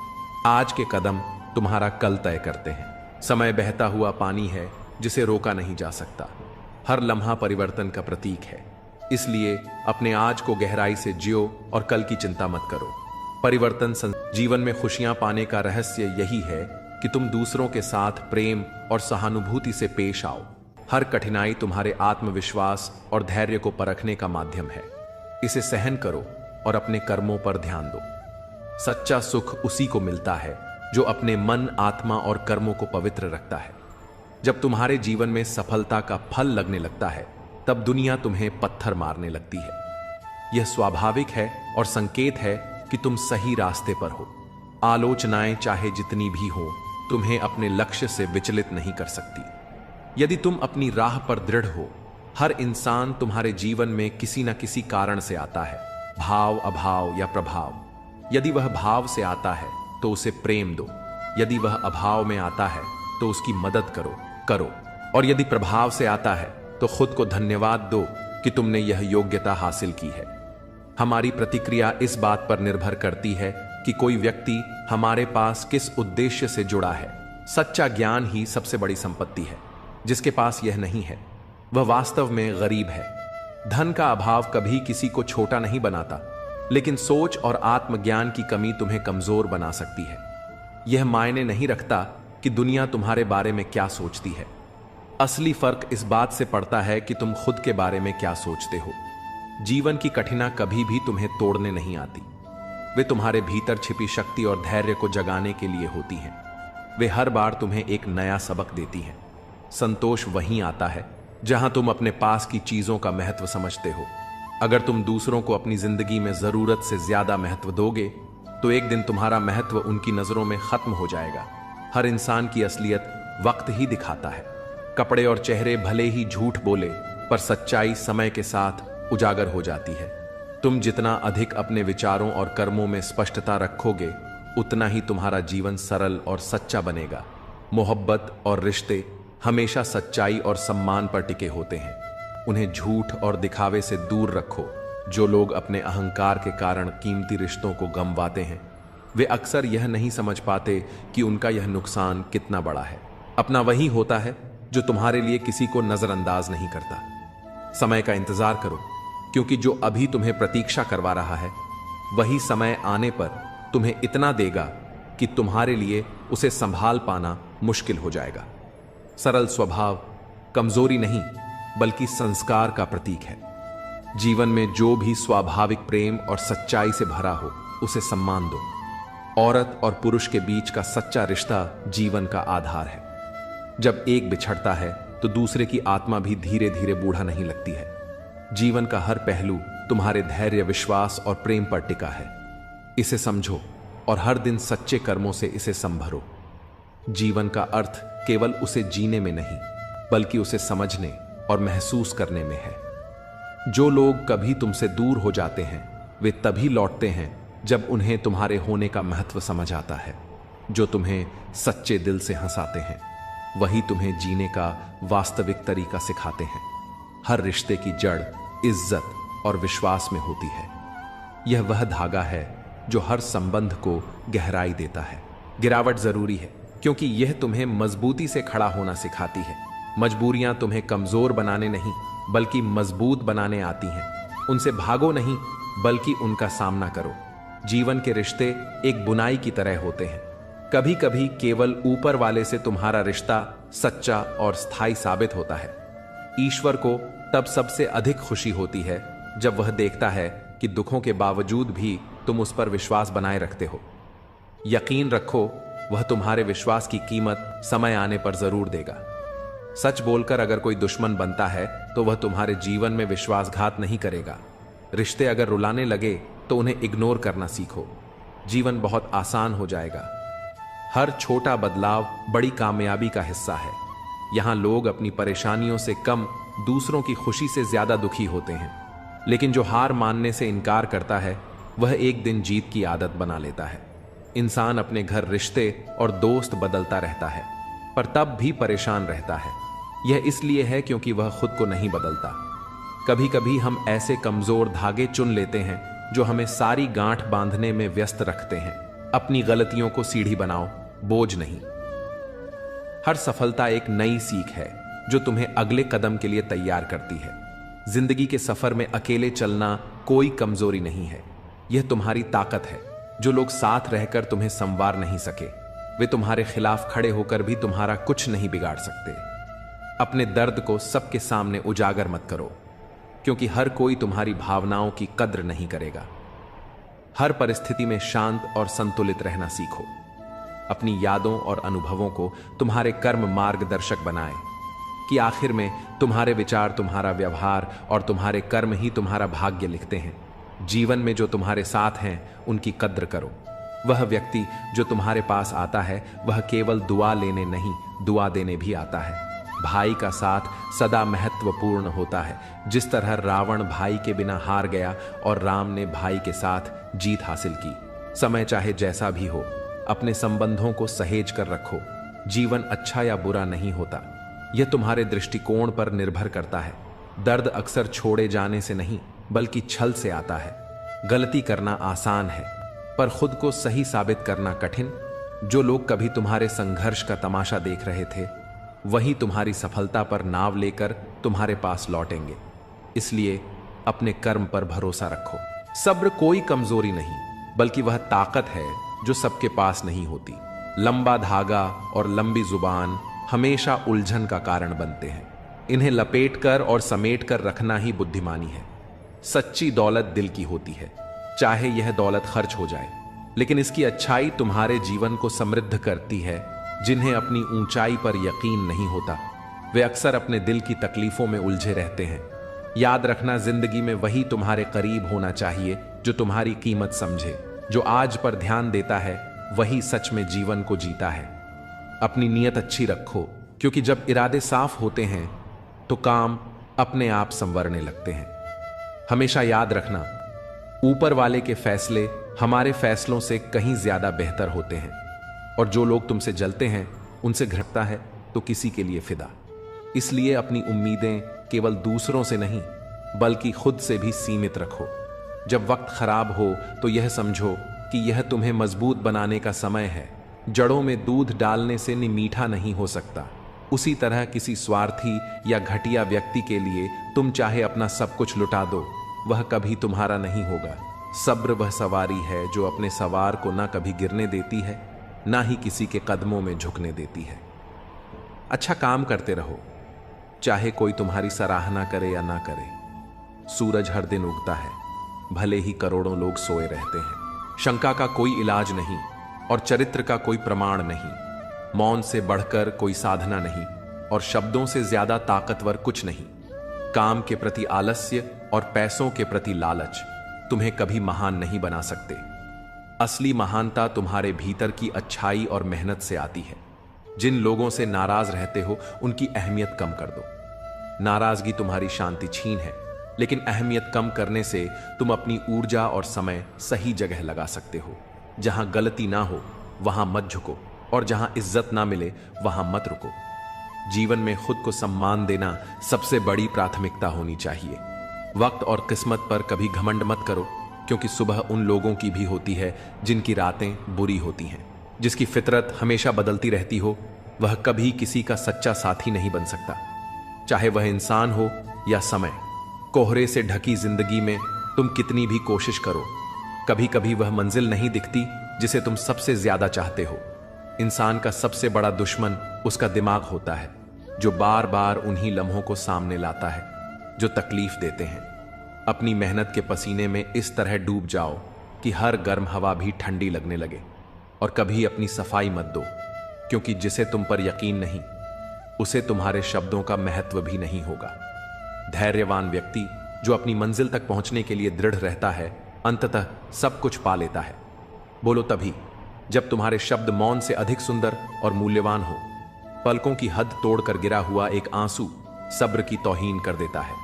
आज के कदम तुम्हारा कल तय करते हैं। समय बहता हुआ पानी है जिसे रोका नहीं जा सकता। हर लम्हा परिवर्तन का प्रतीक है। इसलिए अपने आज को गहराई से जियो और कल की चिंता मत करो। परिवर्तन जीवन में खुशियां पाने का रहस्य यही है कि तुम दूसरों के साथ प्रेम और सहानुभूति से पेश आओ। हर कठिनाई तुम्हारे आत्मविश्वास और धैर्य को परखने का माध्यम है। इसे सहन करो और अपने कर्मों पर ध्यान दो। सच्चा सुख उसी को मिलता है जो अपने मन, आत्मा और कर्मों को पवित्र रखता है। जब तुम्हारे जीवन में सफलता का फल लगने लगता है, तब दुनिया तुम्हें पत्थर मारने लगती है। यह स्वाभाविक है और संकेत है कि तुम सही रास्ते पर हो। आलोचनाएं चाहे जितनी भी हो, तुम्हें अपने लक्ष्य से विचलित नहीं कर सकती। यदि तुम अपनी राह पर दृढ़ हो, हर इंसान तुम्हारे जीवन में किसी न किसी कारण से आता है, भाव, अभाव या प्रभाव। यदि वह भाव से आता है तो उसे प्रेम दो, यदि वह अभाव में आता है तो उसकी मदद करो, और यदि प्रभाव से आता है तो खुद को धन्यवाद दो कि तुमने यह योग्यता हासिल की है। हमारी प्रतिक्रिया इस बात पर निर्भर करती है कि कोई व्यक्ति हमारे पास किस उद्देश्य से जुड़ा है। सच्चा ज्ञान ही सबसे बड़ी संपत्ति है। जिसके पास यह नहीं है वह वास्तव में गरीब है। धन का अभाव कभी किसी को छोटा नहीं बनाता, लेकिन सोच और आत्मज्ञान की कमी तुम्हें कमजोर बना सकती है। यह मायने नहीं रखता कि दुनिया तुम्हारे बारे में क्या सोचती है। असली फर्क इस बात से पड़ता है कि तुम खुद के बारे में क्या सोचते हो। जीवन की कठिनाई कभी भी तुम्हें तोड़ने नहीं आती। वे तुम्हारे भीतर छिपी शक्ति और धैर्य को जगाने के लिए होती हैं। वे हर बार तुम्हें एक नया सबक देती हैं। संतोष वहीं आता है जहां तुम अपने पास की चीजों का महत्व समझते हो। अगर तुम दूसरों को अपनी जिंदगी में जरूरत से ज्यादा महत्व दोगे तो एक दिन तुम्हारा महत्व उनकी नजरों में खत्म हो जाएगा। हर इंसान की असलियत वक्त ही दिखाता है। कपड़े और चेहरे भले ही झूठ बोले, पर सच्चाई समय के साथ उजागर हो जाती है। तुम जितना अधिक अपने विचारों और कर्मों में स्पष्टता रखोगे, उतना ही तुम्हारा जीवन सरल और सच्चा बनेगा। मोहब्बत और रिश्ते हमेशा सच्चाई और सम्मान पर टिके होते हैं। उन्हें झूठ और दिखावे से दूर रखो। जो लोग अपने अहंकार के कारण कीमती रिश्तों को गंवाते हैं, वे अक्सर यह नहीं समझ पाते कि उनका यह नुकसान कितना बड़ा है। अपना वही होता है जो तुम्हारे लिए किसी को नजरअंदाज नहीं करता। समय का इंतजार करो, क्योंकि जो अभी तुम्हें प्रतीक्षा करवा रहा है वही समय आने पर तुम्हें इतना देगा कि तुम्हारे लिए उसे संभाल पाना मुश्किल हो जाएगा। सरल स्वभाव कमजोरी नहीं बल्कि संस्कार का प्रतीक है। जीवन में जो भी स्वाभाविक प्रेम और सच्चाई से भरा हो उसे सम्मान दो। औरत और पुरुष के बीच का सच्चा रिश्ता जीवन का आधार है। जब एक बिछड़ता है तो दूसरे की आत्मा भी धीरे धीरे बूढ़ा नहीं लगती है। जीवन का हर पहलू तुम्हारे धैर्य, विश्वास और प्रेम पर टिका है। इसे समझो और हर दिन सच्चे कर्मों से इसे संभरो। जीवन का अर्थ केवल उसे जीने में नहीं बल्कि उसे समझने और महसूस करने में है। जो लोग कभी तुमसे दूर हो जाते हैं वे तभी लौटते हैं जब उन्हें तुम्हारे होने का महत्व समझ आता है। जो तुम्हें सच्चे दिल से हंसाते हैं वही तुम्हें जीने का वास्तविक तरीका सिखाते हैं। हर रिश्ते की जड़ इज्जत और विश्वास में होती है। यह वह धागा है जो हर संबंध को गहराई देता है। गिरावट जरूरी है क्योंकि यह तुम्हें मजबूती से खड़ा होना सिखाती है। मजबूरियां तुम्हें कमजोर बनाने नहीं बल्कि मजबूत बनाने आती हैं। उनसे भागो नहीं बल्कि उनका सामना करो। जीवन के रिश्ते एक बुनाई की तरह होते हैं। कभी कभी केवल ऊपर वाले से तुम्हारा रिश्ता सच्चा और स्थायी साबित होता है। ईश्वर को तब सबसे अधिक खुशी होती है जब वह देखता है कि दुखों के बावजूद भी तुम उस पर विश्वास बनाए रखते हो। यकीन रखो, वह तुम्हारे विश्वास की कीमत समय आने पर जरूर देगा। सच बोलकर अगर कोई दुश्मन बनता है तो वह तुम्हारे जीवन में विश्वासघात नहीं करेगा। रिश्ते अगर रुलाने लगे तो उन्हें इग्नोर करना सीखो। जीवन बहुत आसान हो जाएगा। हर छोटा बदलाव बड़ी कामयाबी का हिस्सा है। यहां लोग अपनी परेशानियों से कम दूसरों की खुशी से ज्यादा दुखी होते हैं, लेकिन जो हार मानने से इनकार करता है वह एक दिन जीत की आदत बना लेता है। इंसान अपने घर, रिश्ते और दोस्त बदलता रहता है पर तब भी परेशान रहता है। यह इसलिए है क्योंकि वह खुद को नहीं बदलता। कभी कभी हम ऐसे कमजोर धागे चुन लेते हैं जो हमें सारी गांठ बांधने में व्यस्त रखते हैं। अपनी गलतियों को सीढ़ी बनाओ, बोझ नहीं। हर सफलता एक नई सीख है जो तुम्हें अगले कदम के लिए तैयार करती है। जिंदगी के सफर में अकेले चलना कोई कमजोरी नहीं है, यह तुम्हारी ताकत है। जो लोग साथ रहकर तुम्हें संवार नहीं सके वे तुम्हारे खिलाफ खड़े होकर भी तुम्हारा कुछ नहीं बिगाड़ सकते। अपने दर्द को सबके सामने उजागर मत करो, क्योंकि हर कोई तुम्हारी भावनाओं की कद्र नहीं करेगा। हर परिस्थिति में शांत और संतुलित रहना सीखो। अपनी यादों और अनुभवों को तुम्हारे कर्म मार्गदर्शक बनाएं कि आखिर में तुम्हारे विचार, तुम्हारा व्यवहार और तुम्हारे कर्म ही तुम्हारा भाग्य लिखते हैं। जीवन में जो तुम्हारे साथ हैं उनकी कद्र करो। वह व्यक्ति जो तुम्हारे पास आता है वह केवल दुआ लेने नहीं, दुआ देने भी आता है। भाई का साथ सदा महत्वपूर्ण होता है। जिस तरह रावण भाई के बिना हार गया और राम ने भाई के साथ जीत हासिल की, समय चाहे जैसा भी हो, अपने संबंधों को सहेज कर रखो। जीवन अच्छा या बुरा नहीं होता, यह तुम्हारे दृष्टिकोण पर निर्भर करता है। दर्द अक्सर छोड़े जाने से नहीं बल्कि छल से आता है। गलती करना आसान है, पर खुद को सही साबित करना कठिन। जो लोग कभी तुम्हारे संघर्ष का तमाशा देख रहे थे, वही तुम्हारी सफलता पर नाव लेकर तुम्हारे पास लौटेंगे। इसलिए अपने कर्म पर भरोसा रखो। सब्र कोई कमजोरी नहीं, बल्कि वह ताकत है जो सबके पास नहीं होती। लंबा धागा और लंबी जुबान हमेशा उलझन का कारण बनते हैं। इन्हें लपेटकर और समेटकर रखना ही बुद्धिमानी है। सच्ची दौलत दिल की होती है, चाहे यह दौलत खर्च हो जाए, लेकिन इसकी अच्छाई तुम्हारे जीवन को समृद्ध करती है। जिन्हें अपनी ऊंचाई पर यकीन नहीं होता, वे अक्सर अपने दिल की तकलीफों में उलझे रहते हैं। याद रखना, जिंदगी में वही तुम्हारे करीब होना चाहिए जो तुम्हारी कीमत समझे। जो आज पर ध्यान देता है, वही सच में जीवन को जीता है। अपनी नीयत अच्छी रखो, क्योंकि जब इरादे साफ होते हैं तो काम अपने आप संवरने लगते हैं। हमेशा याद रखना, ऊपर वाले के फैसले हमारे फैसलों से कहीं ज्यादा बेहतर होते हैं। और जो लोग तुमसे जलते हैं, उनसे घटता है तो किसी के लिए फिदा। इसलिए अपनी उम्मीदें केवल दूसरों से नहीं बल्कि खुद से भी सीमित रखो। जब वक्त खराब हो तो यह समझो कि यह तुम्हें मजबूत बनाने का समय है। जड़ों में दूध डालने से मीठा नहीं हो सकता। उसी तरह किसी स्वार्थी या घटिया व्यक्ति के लिए तुम चाहे अपना सब कुछ लुटा दो, वह कभी तुम्हारा नहीं होगा। सब्र वह सवारी है जो अपने सवार को ना कभी गिरने देती है, ना ही किसी के कदमों में झुकने देती है। अच्छा काम करते रहो, चाहे कोई तुम्हारी सराहना करे या ना करे। सूरज हर दिन उगता है, भले ही करोड़ों लोग सोए रहते हैं। शंका का कोई इलाज नहीं और चरित्र का कोई प्रमाण नहीं। मौन से बढ़कर कोई साधना नहीं और शब्दों से ज्यादा ताकतवर कुछ नहीं। काम के प्रति आलस्य और पैसों के प्रति लालच तुम्हें कभी महान नहीं बना सकते। असली महानता तुम्हारे भीतर की अच्छाई और मेहनत से आती है। जिन लोगों से नाराज रहते हो, उनकी अहमियत कम कर दो। नाराजगी तुम्हारी शांति छीन है, लेकिन अहमियत कम करने से तुम अपनी ऊर्जा और समय सही जगह लगा सकते हो। जहां गलती ना हो वहां मत झुको, और जहां इज्जत ना मिले वहां मत रुको। जीवन में खुद को सम्मान देना सबसे बड़ी प्राथमिकता होनी चाहिए। वक्त और किस्मत पर कभी घमंड मत करो, क्योंकि सुबह उन लोगों की भी होती है जिनकी रातें बुरी होती हैं। जिसकी फितरत हमेशा बदलती रहती हो, वह कभी किसी का सच्चा साथी नहीं बन सकता, चाहे वह इंसान हो या समय। कोहरे से ढकी जिंदगी में तुम कितनी भी कोशिश करो, कभी कभी वह मंजिल नहीं दिखती जिसे तुम सबसे ज्यादा चाहते हो। इंसान का सबसे बड़ा दुश्मन उसका दिमाग होता है, जो बार बार उन्हीं लम्हों को सामने लाता है जो तकलीफ देते हैं। अपनी मेहनत के पसीने में इस तरह डूब जाओ कि हर गर्म हवा भी ठंडी लगने लगे। और कभी अपनी सफाई मत दो, क्योंकि जिसे तुम पर यकीन नहीं, उसे तुम्हारे शब्दों का महत्व भी नहीं होगा। धैर्यवान व्यक्ति जो अपनी मंजिल तक पहुंचने के लिए दृढ़ रहता है, अंततः सब कुछ पा लेता है। बोलो तभी जब तुम्हारे शब्द मौन से अधिक सुंदर और मूल्यवान हो। पलकों की हद तोड़कर गिरा हुआ एक आंसू सब्र की तौहीन कर देता है।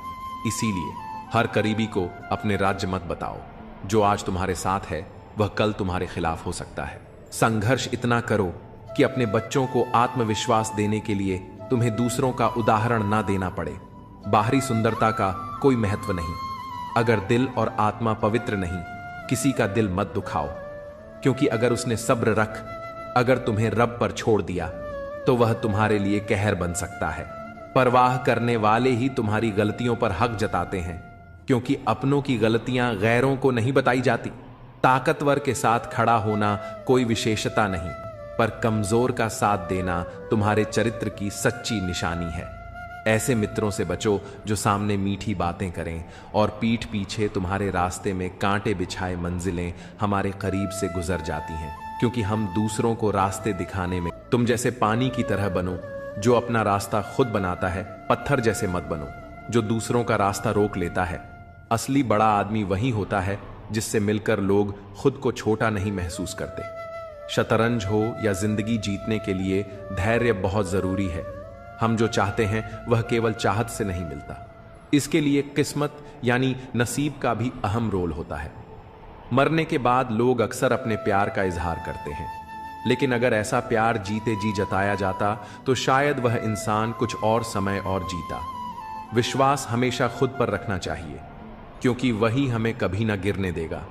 इसीलिए हर करीबी को अपने राज्य मत बताओ। जो आज तुम्हारे साथ है, वह कल तुम्हारे खिलाफ हो सकता है। संघर्ष इतना करो कि अपने बच्चों को आत्मविश्वास देने के लिए तुम्हें दूसरों का उदाहरण ना देना पड़े। बाहरी सुंदरता का कोई महत्व नहीं। अगर दिल और आत्मा पवित्र नहीं, किसी का दिल मत दुखाओ, क्योंकि अगर उसने सब्र रख अगर तुम्हें रब पर छोड़ दिया तो वह तुम्हारे लिए कहर बन सकता है। परवाह करने वाले ही तुम्हारी गलतियों पर हक जताते हैं, क्योंकि अपनों की गलतियां गैरों को नहीं बताई जाती। ताकतवर के साथ खड़ा होना कोई विशेषता नहीं, पर कमजोर का साथ देना तुम्हारे चरित्र की सच्ची निशानी है। ऐसे मित्रों से बचो जो सामने मीठी बातें करें और पीठ पीछे तुम्हारे रास्ते में कांटे बिछाए मंजिलें हमारे करीब से गुजर जाती हैं, क्योंकि हम दूसरों को रास्ते दिखाने में तुम जैसे पानी की तरह बनो जो अपना रास्ता खुद बनाता है। पत्थर जैसे मत बनो जो दूसरों का रास्ता रोक लेता है। असली बड़ा आदमी वही होता है जिससे मिलकर लोग खुद को छोटा नहीं महसूस करते। शतरंज हो या जिंदगी जीतने के लिए धैर्य बहुत जरूरी है। हम जो चाहते हैं वह केवल चाहत से नहीं मिलता, इसके लिए किस्मत यानी नसीब का भी अहम रोल होता है। मरने के बाद लोग अक्सर अपने प्यार का इजहार करते हैं, लेकिन अगर ऐसा प्यार जीते जी जताया जाता तो शायद वह इंसान कुछ और समय और जीता। विश्वास हमेशा खुद पर रखना चाहिए, क्योंकि वही हमें कभी ना गिरने देगा।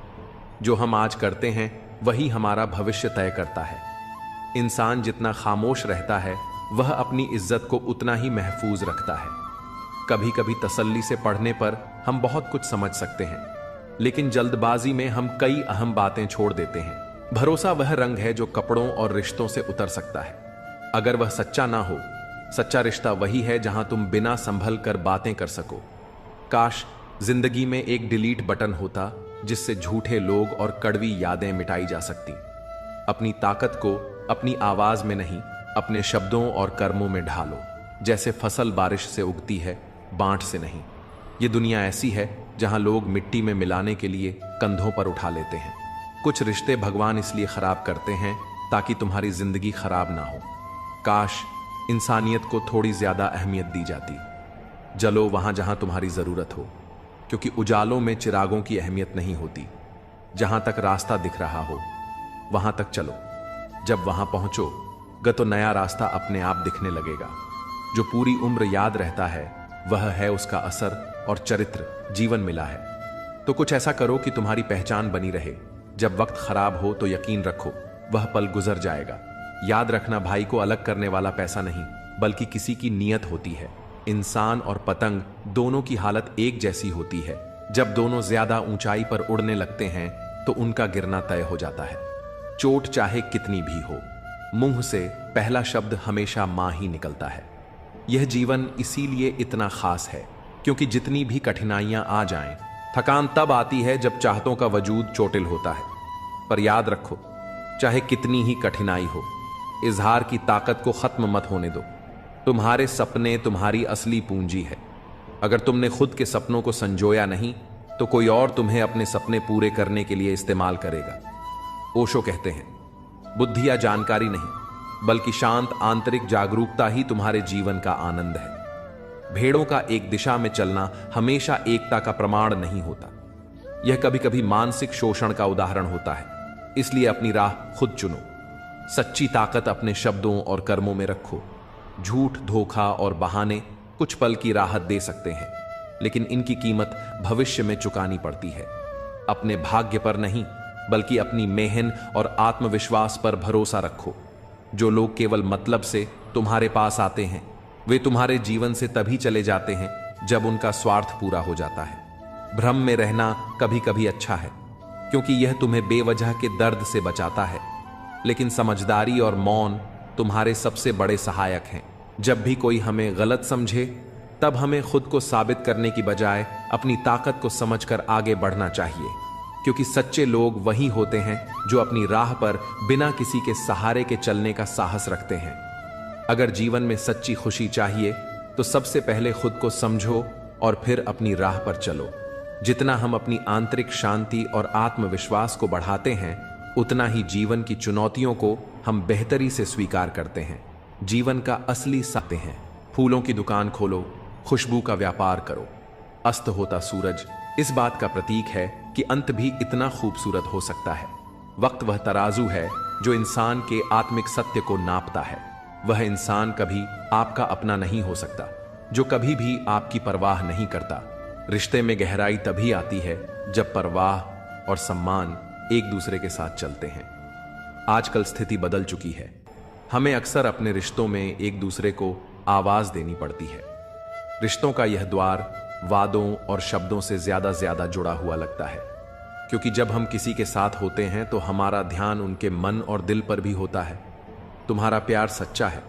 जो हम आज करते हैं वही हमारा भविष्य तय करता है। इंसान जितना खामोश रहता है वह अपनी इज्जत को उतना ही महफूज रखता है। कभी कभी तसल्ली से पढ़ने पर हम बहुत कुछ समझ सकते हैं, लेकिन जल्दबाजी में हम कई अहम बातें छोड़ देते हैं। भरोसा वह रंग है जो कपड़ों और रिश्तों से उतर सकता है। अगर वह सच्चा ना हो, सच्चा रिश्ता वही है जहां तुम बिना संभल कर बातें कर सको। काश जिंदगी में एक डिलीट बटन होता जिससे झूठे लोग और कड़वी यादें मिटाई जा सकती। अपनी ताकत को अपनी आवाज में नहीं, अपने शब्दों और कर्मों में ढालो। जैसे फसल बारिश से उगती है, बांट से नहीं। ये दुनिया ऐसी है जहां लोग मिट्टी में मिलाने के लिए कंधों पर उठा लेते हैं। कुछ रिश्ते भगवान इसलिए खराब करते हैं ताकि तुम्हारी जिंदगी खराब ना हो। काश इंसानियत को थोड़ी ज्यादा अहमियत दी जाती। जलो वहां जहां तुम्हारी जरूरत हो, क्योंकि उजालों में चिरागों की अहमियत नहीं होती। जहां तक रास्ता दिख रहा हो वहां तक चलो। जब वहां पहुंचोगे तो नया रास्ता अपने आप दिखने लगेगा। जो पूरी उम्र याद रहता है वह है उसका असर और चरित्र जीवन मिला है। तो कुछ ऐसा करो कि तुम्हारी पहचान बनी रहे। जब वक्त खराब हो तो यकीन रखो वह पल गुजर जाएगा। याद रखना, भाई को अलग करने वाला पैसा नहीं बल्कि किसी की नीयत होती है। इंसान और पतंग दोनों की हालत एक जैसी होती है। जब दोनों ज्यादा ऊंचाई पर उड़ने लगते हैं तो उनका गिरना तय हो जाता है। चोट चाहे कितनी भी हो, मुंह से पहला शब्द हमेशा मां ही निकलता है। यह जीवन इसीलिए इतना खास है क्योंकि जितनी भी कठिनाइयां आ जाएं, थकान तब आती है जब चाहतों का वजूद चोटिल होता है। पर याद रखो, चाहे कितनी ही कठिनाई हो, इजहार की ताकत को खत्म मत होने दो। तुम्हारे सपने तुम्हारी असली पूंजी है। अगर तुमने खुद के सपनों को संजोया नहीं तो कोई और तुम्हें अपने सपने पूरे करने के लिए इस्तेमाल करेगा। ओशो कहते हैं, बुद्धि या जानकारी नहीं बल्कि शांत आंतरिक जागरूकता ही तुम्हारे जीवन का आनंद है। भेड़ों का एक दिशा में चलना हमेशा एकता का प्रमाण नहीं होता। यह कभी कभी मानसिक शोषण का उदाहरण होता है। इसलिए अपनी राह खुद चुनो। सच्ची ताकत अपने शब्दों और कर्मों में रखो। झूठ, धोखा और बहाने कुछ पल की राहत दे सकते हैं, लेकिन इनकी कीमत भविष्य में चुकानी पड़ती है। अपने भाग्य पर नहीं बल्कि अपनी मेहनत और आत्मविश्वास पर भरोसा रखो। जो लोग केवल मतलब से तुम्हारे पास आते हैं वे तुम्हारे जीवन से तभी चले जाते हैं जब उनका स्वार्थ पूरा हो जाता है। भ्रम में रहना कभी कभी अच्छा है क्योंकि यह तुम्हें बेवजह के दर्द से बचाता है, लेकिन समझदारी और मौन तुम्हारे सबसे बड़े सहायक हैं। जब भी कोई हमें गलत समझे तब हमें खुद को साबित करने की बजाय अपनी ताकत को समझकर आगे बढ़ना चाहिए, क्योंकि सच्चे लोग वही होते हैं जो अपनी राह पर बिना किसी के सहारे के चलने का साहस रखते हैं। अगर जीवन में सच्ची खुशी चाहिए तो सबसे पहले खुद को समझो और फिर अपनी राह पर चलो। जितना हम अपनी आंतरिक शांति और आत्मविश्वास को बढ़ाते हैं उतना ही जीवन की चुनौतियों को हम बेहतरी से स्वीकार करते हैं। जीवन का असली सत्य है। फूलों की दुकान खोलो, खुशबू का व्यापार करो। अस्त होता सूरज इस बात का प्रतीक है कि अंत भी इतना खूबसूरत हो सकता है। वक्त वह तराजू है जो इंसान के आत्मिक सत्य को नापता है। वह इंसान कभी आपका अपना नहीं हो सकता जो कभी भी आपकी परवाह नहीं करता। रिश्ते में गहराई तभी आती है जब परवाह और सम्मान एक दूसरे के साथ चलते हैं। आजकल स्थिति बदल चुकी है। हमें अक्सर अपने रिश्तों में एक दूसरे को आवाज देनी पड़ती है। रिश्तों का यह द्वार वादों और शब्दों से ज्यादा जुड़ा हुआ लगता है, क्योंकि जब हम किसी के साथ होते हैं तो हमारा ध्यान उनके मन और दिल पर भी होता है। तुम्हारा प्यार सच्चा है।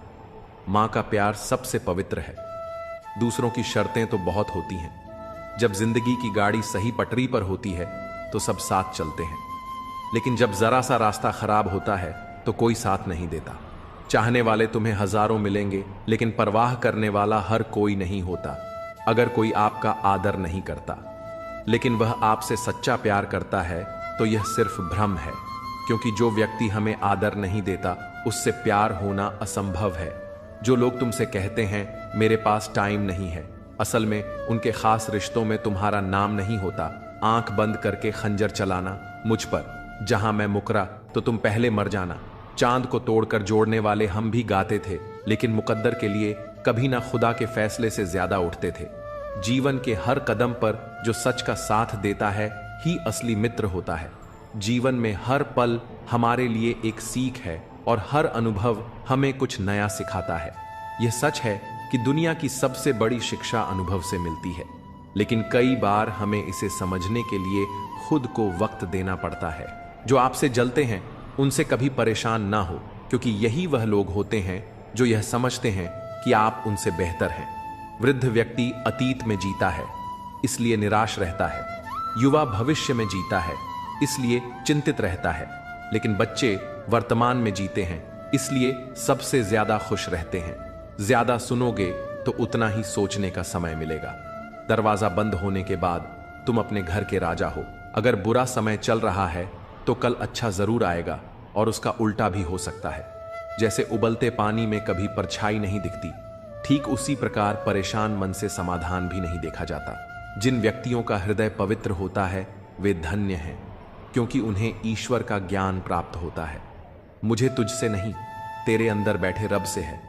मां का प्यार सबसे पवित्र है। दूसरों की शर्तें तो बहुत होती हैं। जब जिंदगी की गाड़ी सही पटरी पर होती है तो सब साथ चलते हैं, लेकिन जब जरा सा रास्ता खराब होता है तो कोई साथ नहीं देता। चाहने वाले तुम्हें हजारों मिलेंगे, लेकिन परवाह करने वाला हर कोई नहीं होता। अगर कोई आपका आदर नहीं करता लेकिन वह आपसे सच्चा प्यार करता है तो यह सिर्फ भ्रम है, क्योंकि जो व्यक्ति हमें आदर नहीं देता उससे प्यार होना असंभव है। जो लोग तुमसे कहते हैं मेरे पास टाइम नहीं है, असल में उनके खास रिश्तों में तुम्हारा नाम नहीं होता। आंख बंद करके खंजर चलाना मुझ पर। जहां मैं मुकरा तो तुम पहले मर जाना। चांद को तोड़कर जोड़ने वाले हम भी गाते थे, लेकिन मुकद्दर के लिए कभी ना खुदा के फैसले से ज्यादा उठते थे। जीवन के हर कदम पर जो सच का साथ देता है ही असली मित्र होता है। जीवन में हर पल हमारे लिए एक सीख है और हर अनुभव हमें कुछ नया सिखाता है। यह सच है कि दुनिया की सबसे बड़ी शिक्षा अनुभव से मिलती है, लेकिन कई बार हमें इसे समझने के लिए खुद को वक्त देना पड़ता है। जो आपसे जलते हैं उनसे कभी परेशान ना हो, क्योंकि यही वह लोग होते हैं जो यह समझते हैं कि आप उनसे बेहतर हैं। वृद्ध व्यक्ति अतीत में जीता है, इसलिए निराश रहता है। युवा भविष्य में जीता है, इसलिए चिंतित रहता है। लेकिन बच्चे वर्तमान में जीते हैं, इसलिए सबसे ज्यादा खुश रहते हैं। ज्यादा सुनोगे तो उतना ही सोचने का समय मिलेगा। दरवाजा बंद होने के बाद तुम अपने घर के राजा हो। अगर बुरा समय चल रहा है तो कल अच्छा जरूर आएगा, और उसका उल्टा भी हो सकता है। जैसे उबलते पानी में कभी परछाई नहीं दिखती, ठीक उसी प्रकार परेशान मन से समाधान भी नहीं देखा जाता। जिन व्यक्तियों का हृदय पवित्र होता है वे धन्य हैं, क्योंकि उन्हें ईश्वर का ज्ञान प्राप्त होता है। मुझे तुझसे नहीं, तेरे अंदर बैठे रब से है।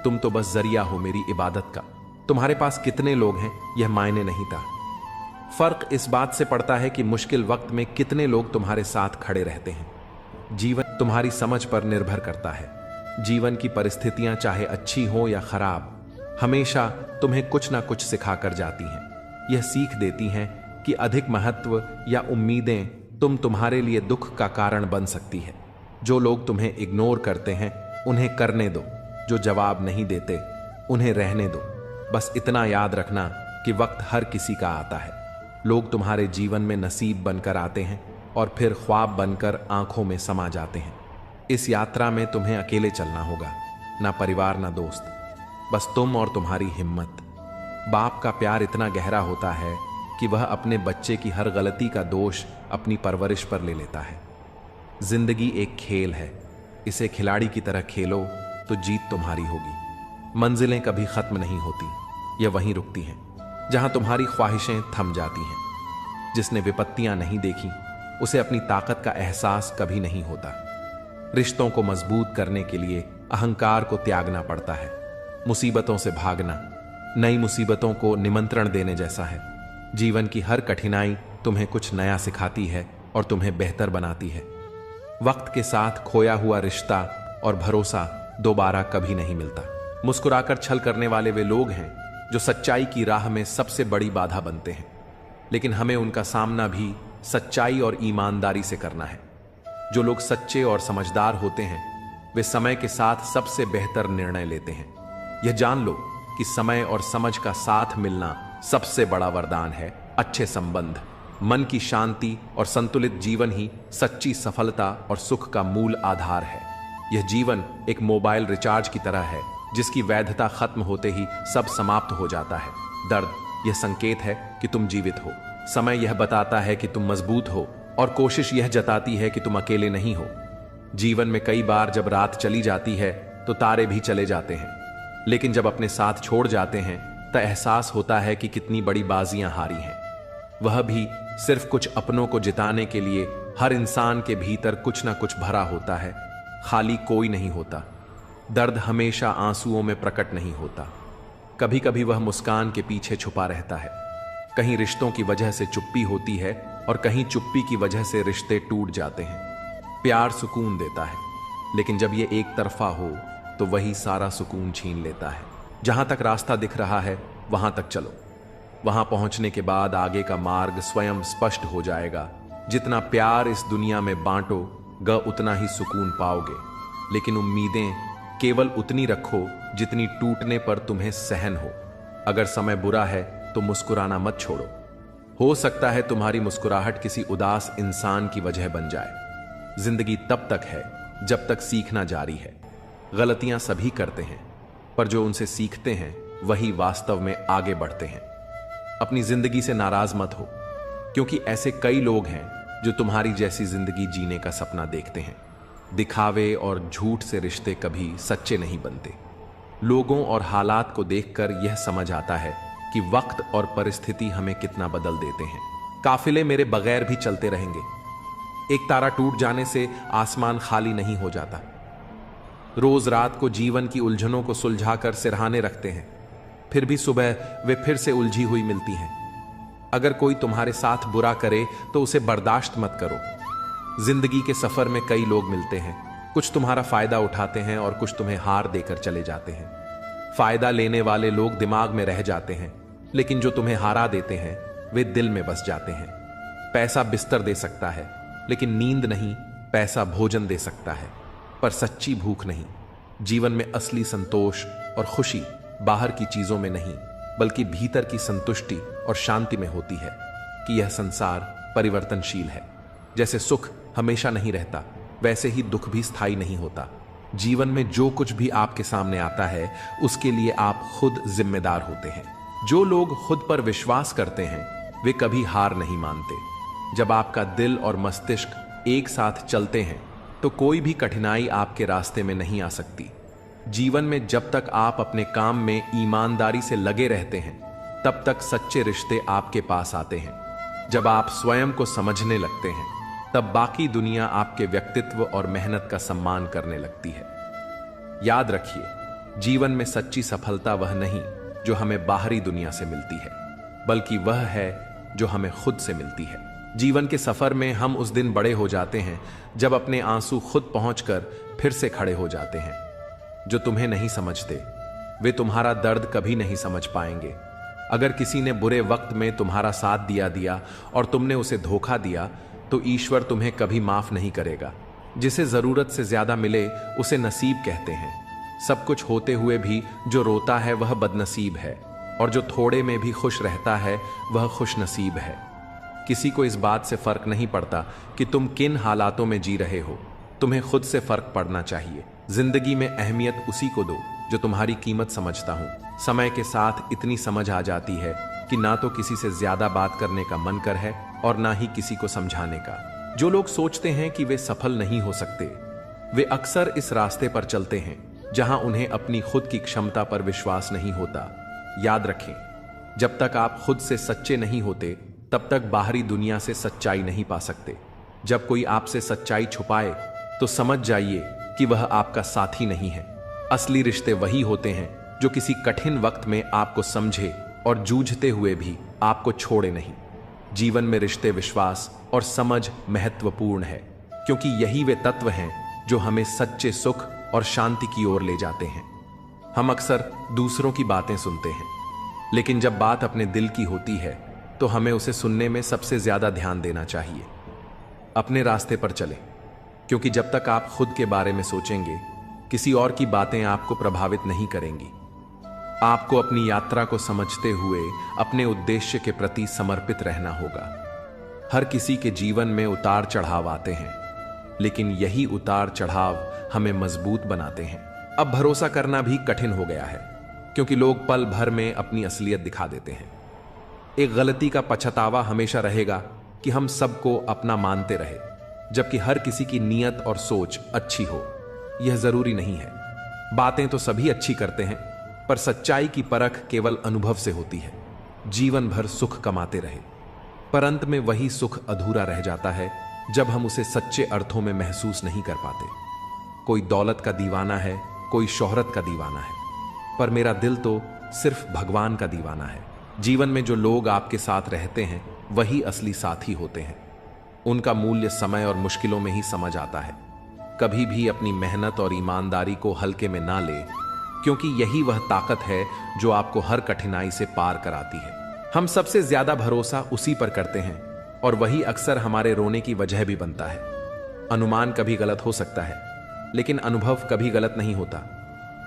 तुम तो बस जरिया हो मेरी इबादत का। तुम्हारे पास कितने लोग हैं यह मायने नहीं था। फर्क इस बात से पड़ता है कि मुश्किल वक्त में कितने लोग तुम्हारे साथ खड़े रहते हैं। जीवन तुम्हारी समझ पर निर्भर करता है। जीवन की परिस्थितियां चाहे अच्छी हो या खराब, हमेशा तुम्हें कुछ ना कुछ सिखा कर जाती हैं। यह सीख देती हैं कि अधिक महत्व या उम्मीदें तुम्हारे लिए दुख का कारण बन सकती है। जो लोग तुम्हें इग्नोर करते हैं उन्हें करने दो, जो जवाब नहीं देते उन्हें रहने दो। बस इतना याद रखना कि वक्त हर किसी का आता है। लोग तुम्हारे जीवन में नसीब बनकर आते हैं और फिर ख्वाब बनकर आंखों में समा जाते हैं। इस यात्रा में तुम्हें अकेले चलना होगा, ना परिवार ना दोस्त, बस तुम और तुम्हारी हिम्मत। बाप का प्यार इतना गहरा होता है कि वह अपने बच्चे की हर गलती का दोष अपनी परवरिश पर ले लेता है। जिंदगी एक खेल है, इसे खिलाड़ी की तरह खेलो तो जीत तुम्हारी होगी। मंजिलें कभी खत्म नहीं होती, यह वहीं रुकती हैं जहां तुम्हारी ख्वाहिशें थम जाती हैं। जिसने विपत्तियां नहीं देखी उसे अपनी ताकत का एहसास कभी नहीं होता। रिश्तों को मजबूत करने के लिए अहंकार को त्यागना पड़ता है। मुसीबतों से भागना नई मुसीबतों को निमंत्रण देने जैसा है। जीवन की हर कठिनाई तुम्हें कुछ नया सिखाती है और तुम्हें बेहतर बनाती है। वक्त के साथ खोया हुआ रिश्ता और भरोसा दोबारा कभी नहीं मिलता। मुस्कुराकर छल करने वाले वे लोग हैं जो सच्चाई की राह में सबसे बड़ी बाधा बनते हैं, लेकिन हमें उनका सामना भी सच्चाई और ईमानदारी से करना है। जो लोग सच्चे और समझदार होते हैं वे समय के साथ सबसे बेहतर निर्णय लेते हैं। यह जान लो कि समय और समझ का साथ मिलना सबसे बड़ा वरदान है। अच्छे संबंध, मन की शांति और संतुलित जीवन ही सच्ची सफलता और सुख का मूल आधार है। यह जीवन एक मोबाइल रिचार्ज की तरह है जिसकी वैधता खत्म होते ही सब समाप्त हो जाता है। दर्द यह संकेत है कि तुम जीवित हो। समय यह बताता है कि तुम मजबूत हो, और कोशिश यह जताती है कि तुम अकेले नहीं हो। जीवन में कई बार जब रात चली जाती है तो तारे भी चले जाते हैं, लेकिन जब अपने साथ छोड़ जाते हैं तो एहसास होता है कि कितनी बड़ी बाजियां हारी हैं। वह भी सिर्फ कुछ अपनों को जिताने के लिए। हर इंसान के भीतर कुछ ना कुछ भरा होता है, खाली कोई नहीं होता। दर्द हमेशा आंसुओं में प्रकट नहीं होता, कभी कभी वह मुस्कान के पीछे छुपा रहता है। कहीं रिश्तों की वजह से चुप्पी होती है और कहीं चुप्पी की वजह से रिश्ते टूट जाते हैं। प्यार सुकून देता है, लेकिन जब यह एक तरफा हो तो वही सारा सुकून छीन लेता है। जहां तक रास्ता दिख रहा है वहां तक चलो। वहां पहुंचने के बाद आगे का मार्ग स्वयं स्पष्ट हो जाएगा। जितना प्यार इस दुनिया में बांटोगे उतना ही सुकून पाओगे, लेकिन उम्मीदें केवल उतनी रखो जितनी टूटने पर तुम्हें सहन हो। अगर समय बुरा है तो मुस्कुराना मत छोड़ो। हो सकता है तुम्हारी मुस्कुराहट किसी उदास इंसान की वजह बन जाए। जिंदगी तब तक है जब तक सीखना जारी है। गलतियां सभी करते हैं, पर जो उनसे सीखते हैं वही वास्तव में आगे बढ़ते हैं। अपनी जिंदगी से नाराज मत हो, क्योंकि ऐसे कई लोग हैं जो तुम्हारी जैसी जिंदगी जीने का सपना देखते हैं। दिखावे और झूठ से रिश्ते कभी सच्चे नहीं बनते। लोगों और हालात को देखकर यह समझ आता है कि वक्त और परिस्थिति हमें कितना बदल देते हैं। काफिले मेरे बगैर भी चलते रहेंगे, एक तारा टूट जाने से आसमान खाली नहीं हो जाता। रोज रात को जीवन की उलझनों को सुलझाकर सिरहाने रखते हैं, फिर भी सुबह वे फिर से उलझी हुई मिलती हैं। अगर कोई तुम्हारे साथ बुरा करे तो उसे बर्दाश्त मत करो। जिंदगी के सफर में कई लोग मिलते हैं, कुछ तुम्हारा फायदा उठाते हैं और कुछ तुम्हें हार देकर चले जाते हैं। फायदा लेने वाले लोग दिमाग में रह जाते हैं, लेकिन जो तुम्हें हारा देते हैं वे दिल में बस जाते हैं। पैसा बिस्तर दे सकता है, लेकिन नींद नहीं। पैसा भोजन दे सकता है, पर सच्ची भूख नहीं। जीवन में असली संतोष और खुशी बाहर की चीजों में नहीं, बल्कि भीतर की संतुष्टि और शांति में होती है कि यह संसार परिवर्तनशील है। जैसे सुख हमेशा नहीं रहता, वैसे ही दुख भी स्थायी नहीं होता। जीवन में जो कुछ भी आपके सामने आता है, उसके लिए आप खुद जिम्मेदार होते हैं। जो लोग खुद पर विश्वास करते हैं, वे कभी हार नहीं मानते। जब आपका दिल और मस्तिष्क एक साथ चलते हैं, तो कोई भी कठिनाई आपके रास्ते में नहीं आ सकती। जीवन में जब तक आप अपने काम में ईमानदारी से लगे रहते हैं, तब तक सच्चे रिश्ते आपके पास आते हैं। जब आप स्वयं को समझने लगते हैं, तब बाकी दुनिया आपके व्यक्तित्व और मेहनत का सम्मान करने लगती है। याद रखिए, जीवन में सच्ची सफलता वह नहीं जो हमें बाहरी दुनिया से मिलती है, बल्कि वह है जो हमें खुद से मिलती है। जीवन के सफर में हम उस दिन बड़े हो जाते हैं जब अपने आंसू खुद पहुंचकर फिर से खड़े हो जाते हैं। जो तुम्हें नहीं समझते, वे तुम्हारा दर्द कभी नहीं समझ पाएंगे। अगर किसी ने बुरे वक्त में तुम्हारा साथ दिया और तुमने उसे धोखा दिया, तो ईश्वर तुम्हें कभी माफ नहीं करेगा। जिसे जरूरत से ज्यादा मिले उसे नसीब कहते हैं। सब कुछ होते हुए भी जो रोता है वह बदनसीब है, और जो थोड़े में भी खुश रहता है वह खुशनसीब है। किसी को इस बात से फर्क नहीं पड़ता कि तुम किन हालातों में जी रहे हो, तुम्हें खुद से फर्क पड़ना चाहिए। जिंदगी में अहमियत उसी को दो जो तुम्हारी कीमत समझता हूं। समय के साथ इतनी समझ आ जाती है कि ना तो किसी से ज्यादा बात करने का मन कर है और ना ही किसी को समझाने का। जो लोग सोचते हैं कि वे सफल नहीं हो सकते, वे अक्सर इस रास्ते पर चलते हैं जहां उन्हें अपनी खुद की क्षमता पर विश्वास नहीं होता। याद रखें, जब तक आप खुद से सच्चे नहीं होते, तब तक बाहरी दुनिया से सच्चाई नहीं पा सकते। जब कोई आपसे सच्चाई छुपाए, तो समझ जाइए कि वह आपका साथी नहीं है। असली रिश्ते वही होते हैं जो किसी कठिन वक्त में आपको समझे और जूझते हुए भी आपको छोड़े नहीं। जीवन में रिश्ते, विश्वास और समझ महत्वपूर्ण है, क्योंकि यही वे तत्व हैं जो हमें सच्चे सुख और शांति की ओर ले जाते हैं। हम अक्सर दूसरों की बातें सुनते हैं, लेकिन जब बात अपने दिल की होती है तो हमें उसे सुनने में सबसे ज्यादा ध्यान देना चाहिए। अपने रास्ते पर चलें, क्योंकि जब तक आप खुद के बारे में सोचेंगे, किसी और की बातें आपको प्रभावित नहीं करेंगी। आपको अपनी यात्रा को समझते हुए अपने उद्देश्य के प्रति समर्पित रहना होगा। हर किसी के जीवन में उतार चढ़ाव आते हैं, लेकिन यही उतार चढ़ाव हमें मजबूत बनाते हैं। अब भरोसा करना भी कठिन हो गया है, क्योंकि लोग पल भर में अपनी असलियत दिखा देते हैं। एक गलती का पछतावा हमेशा रहेगा कि हम सबको अपना मानते रहे, जबकि हर किसी की नीयत और सोच अच्छी हो। यह जरूरी नहीं है। बातें तो सभी अच्छी करते हैं, पर सच्चाई की परख केवल अनुभव से होती है। जीवन भर सुख कमाते रहे, पर अंत में वही सुख अधूरा रह जाता है जब हम उसे सच्चे अर्थों में महसूस नहीं कर पाते। कोई दौलत का दीवाना है, कोई शोहरत का दीवाना है, पर मेरा दिल तो सिर्फ भगवान का दीवाना है। जीवन में जो लोग आपके साथ रहते हैं, वही असली साथी होते हैं। उनका मूल्य समय और मुश्किलों में ही समझ आता है। कभी भी अपनी मेहनत और ईमानदारी को हल्के में ना ले, क्योंकि यही वह ताकत है जो आपको हर कठिनाई से पार कराती है। हम सबसे ज्यादा भरोसा उसी पर करते हैं, और वही अक्सर हमारे रोने की वजह भी बनता है। अनुमान कभी गलत हो सकता है, लेकिन अनुभव कभी गलत नहीं होता,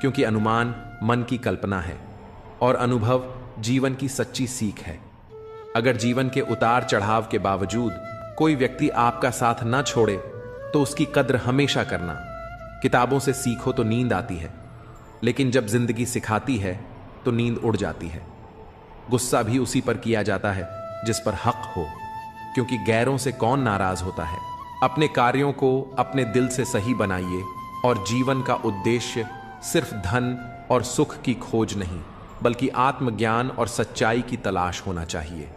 क्योंकि अनुमान मन की कल्पना है और अनुभव जीवन की सच्ची सीख है। अगर जीवन के उतार चढ़ाव के बावजूद कोई व्यक्ति आपका साथ ना छोड़े, तो उसकी कद्र हमेशा करना। किताबों से सीखो तो नींद आती है, लेकिन जब जिंदगी सिखाती है तो नींद उड़ जाती है। गुस्सा भी उसी पर किया जाता है जिस पर हक हो, क्योंकि गैरों से कौन नाराज होता है। अपने कार्यों को अपने दिल से सही बनाइए, और जीवन का उद्देश्य सिर्फ धन और सुख की खोज नहीं, बल्कि आत्मज्ञान और सच्चाई की तलाश होना चाहिए।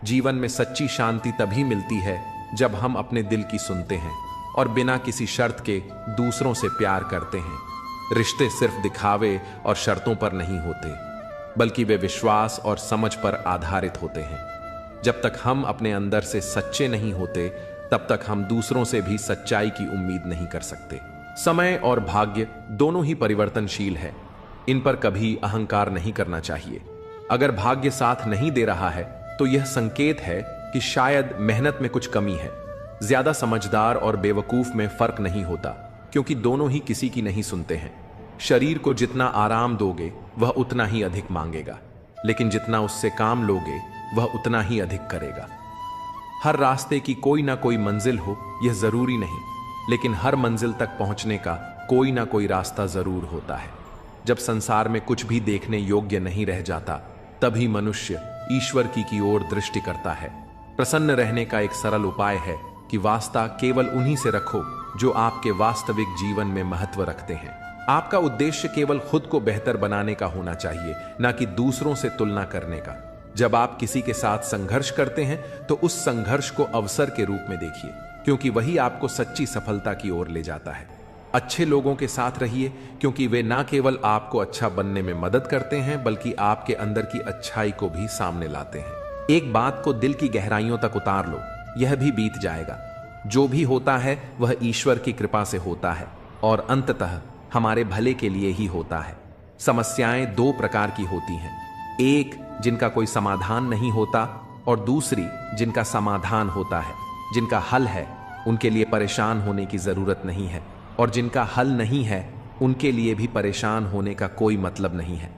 जीवन में सच्ची शांति तभी मिलती है जब हम अपने दिल की सुनते हैं और बिना किसी शर्त के दूसरों से प्यार करते हैं। रिश्ते सिर्फ दिखावे और शर्तों पर नहीं होते, बल्कि वे विश्वास और समझ पर आधारित होते हैं। जब तक हम अपने अंदर से सच्चे नहीं होते, तब तक हम दूसरों से भी सच्चाई की उम्मीद नहीं कर सकते। समय और भाग्य दोनों ही परिवर्तनशील है, इन पर कभी अहंकार नहीं करना चाहिए। अगर भाग्य साथ नहीं दे रहा है तो यह संकेत है कि शायद मेहनत में कुछ कमी है। ज्यादा समझदार और बेवकूफ में फर्क नहीं होता, क्योंकि दोनों ही किसी की नहीं सुनते हैं। शरीर को जितना आराम दोगे वह उतना ही अधिक मांगेगा, लेकिन जितना उससे काम लोगे वह उतना ही अधिक करेगा। हर रास्ते की कोई ना कोई मंजिल हो यह जरूरी नहीं, लेकिन हर मंजिल तक पहुंचने का कोई ना कोई रास्ता जरूर होता है। जब संसार में कुछ भी देखने योग्य नहीं रह जाता, तभी मनुष्य ईश्वर की ओर दृष्टि करता है। प्रसन्न रहने का एक सरल उपाय है कि वास्ता केवल उन्हीं से रखो जो आपके वास्तविक जीवन में महत्व रखते हैं। आपका उद्देश्य केवल खुद को बेहतर बनाने का होना चाहिए, ना कि दूसरों से तुलना करने का। जब आप किसी के साथ संघर्ष करते हैं तो उस संघर्ष को अवसर के रूप में देखिए, क्योंकि वही आपको सच्ची सफलता की ओर ले जाता है। अच्छे लोगों के साथ रहिए, क्योंकि वे ना केवल आपको अच्छा बनने में मदद करते हैं, बल्कि आपके अंदर की अच्छाई को भी सामने लाते हैं। एक बात को दिल की गहराइयों तक उतार लो, यह भी बीत जाएगा। जो भी होता है वह ईश्वर की कृपा से होता है और अंततः हमारे भले के लिए ही होता है। समस्याएं दो प्रकार की होती हैं, एक जिनका कोई समाधान नहीं होता और दूसरी जिनका समाधान होता है। जिनका हल है उनके लिए परेशान होने की जरूरत नहीं है, और जिनका हल नहीं है उनके लिए भी परेशान होने का कोई मतलब नहीं है।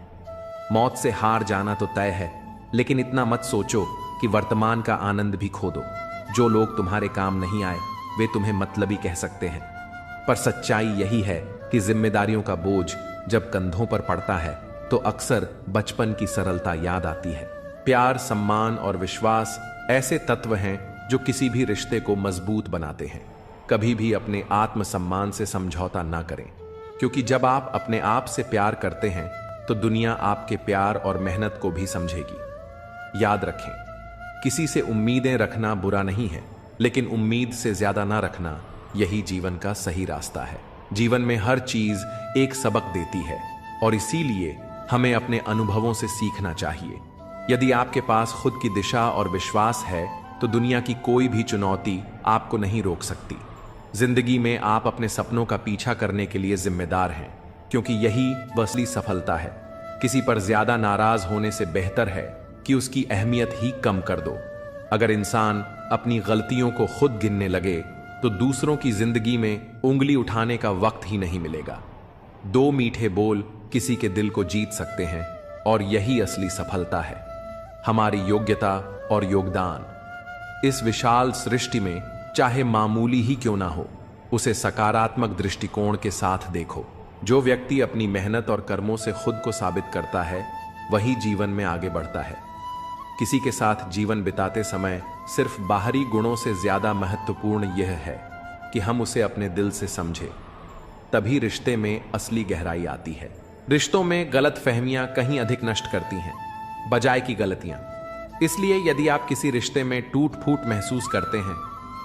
मौत से हार जाना तो तय है, लेकिन इतना मत सोचो कि वर्तमान का आनंद भी खो दो। जो लोग तुम्हारे काम नहीं आए वे तुम्हें मतलबी कह सकते हैं, पर सच्चाई यही है कि जिम्मेदारियों का बोझ जब कंधों पर पड़ता है तो अक्सर बचपन की सरलता याद आती है। प्यार, सम्मान और विश्वास ऐसे तत्व हैं जो किसी भी रिश्ते को मजबूत बनाते हैं। कभी भी अपने आत्मसम्मान से समझौता ना करें, क्योंकि जब आप अपने आप से प्यार करते हैं तो दुनिया आपके प्यार और मेहनत को भी समझेगी। याद रखें, किसी से उम्मीदें रखना बुरा नहीं है, लेकिन उम्मीद से ज्यादा ना रखना यही जीवन का सही रास्ता है। जीवन में हर चीज एक सबक देती है और इसीलिए हमें अपने अनुभवों से सीखना चाहिए। यदि आपके पास खुद की दिशा और विश्वास है तो दुनिया की कोई भी चुनौती आपको नहीं रोक सकती। जिंदगी में आप अपने सपनों का पीछा करने के लिए जिम्मेदार हैं, क्योंकि यही असली सफलता है। किसी पर ज्यादा नाराज होने से बेहतर है कि उसकी अहमियत ही कम कर दो। अगर इंसान अपनी गलतियों को खुद गिनने लगे तो दूसरों की जिंदगी में उंगली उठाने का वक्त ही नहीं मिलेगा। दो मीठे बोल किसी के दिल को जीत सकते हैं, और यही असली सफलता है। हमारी योग्यता और योगदान इस विशाल सृष्टि में चाहे मामूली ही क्यों ना हो, उसे सकारात्मक दृष्टिकोण के साथ देखो। जो व्यक्ति अपनी मेहनत और कर्मों से खुद को साबित करता है वही जीवन में आगे बढ़ता है। किसी के साथ जीवन बिताते समय सिर्फ बाहरी गुणों से ज्यादा महत्वपूर्ण यह है कि हम उसे अपने दिल से समझें, तभी रिश्ते में असली गहराई आती है। रिश्तों में गलत फहमियां कहीं अधिक नष्ट करती हैं बजाय की गलतियां। इसलिए यदि आप किसी रिश्ते में टूट फूट महसूस करते हैं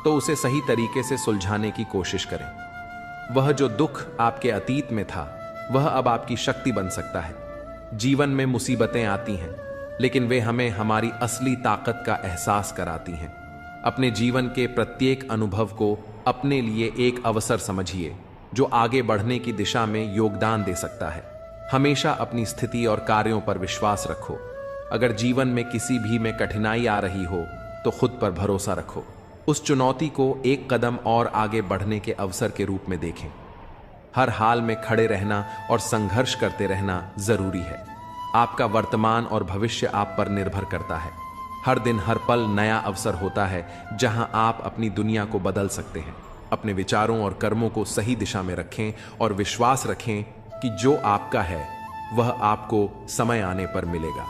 तो उसे सही तरीके से सुलझाने की कोशिश करें। वह जो दुख आपके अतीत में था वह अब आपकी शक्ति बन सकता है। जीवन में मुसीबतें आती हैं, लेकिन वे हमें हमारी असली ताकत का एहसास कराती हैं। अपने जीवन के प्रत्येक अनुभव को अपने लिए एक अवसर समझिए जो आगे बढ़ने की दिशा में योगदान दे सकता है। हमेशा अपनी स्थिति और कार्यों पर विश्वास रखो। अगर जीवन में किसी भी में कठिनाई आ रही हो तो खुद पर भरोसा रखो। उस चुनौती को एक कदम और आगे बढ़ने के अवसर के रूप में देखें। हर हाल में खड़े रहना और संघर्ष करते रहना जरूरी है। आपका वर्तमान और भविष्य आप पर निर्भर करता है। हर दिन हर पल नया अवसर होता है जहां आप अपनी दुनिया को बदल सकते हैं। अपने विचारों और कर्मों को सही दिशा में रखें और विश्वास रखें कि जो आपका है वह आपको समय आने पर मिलेगा।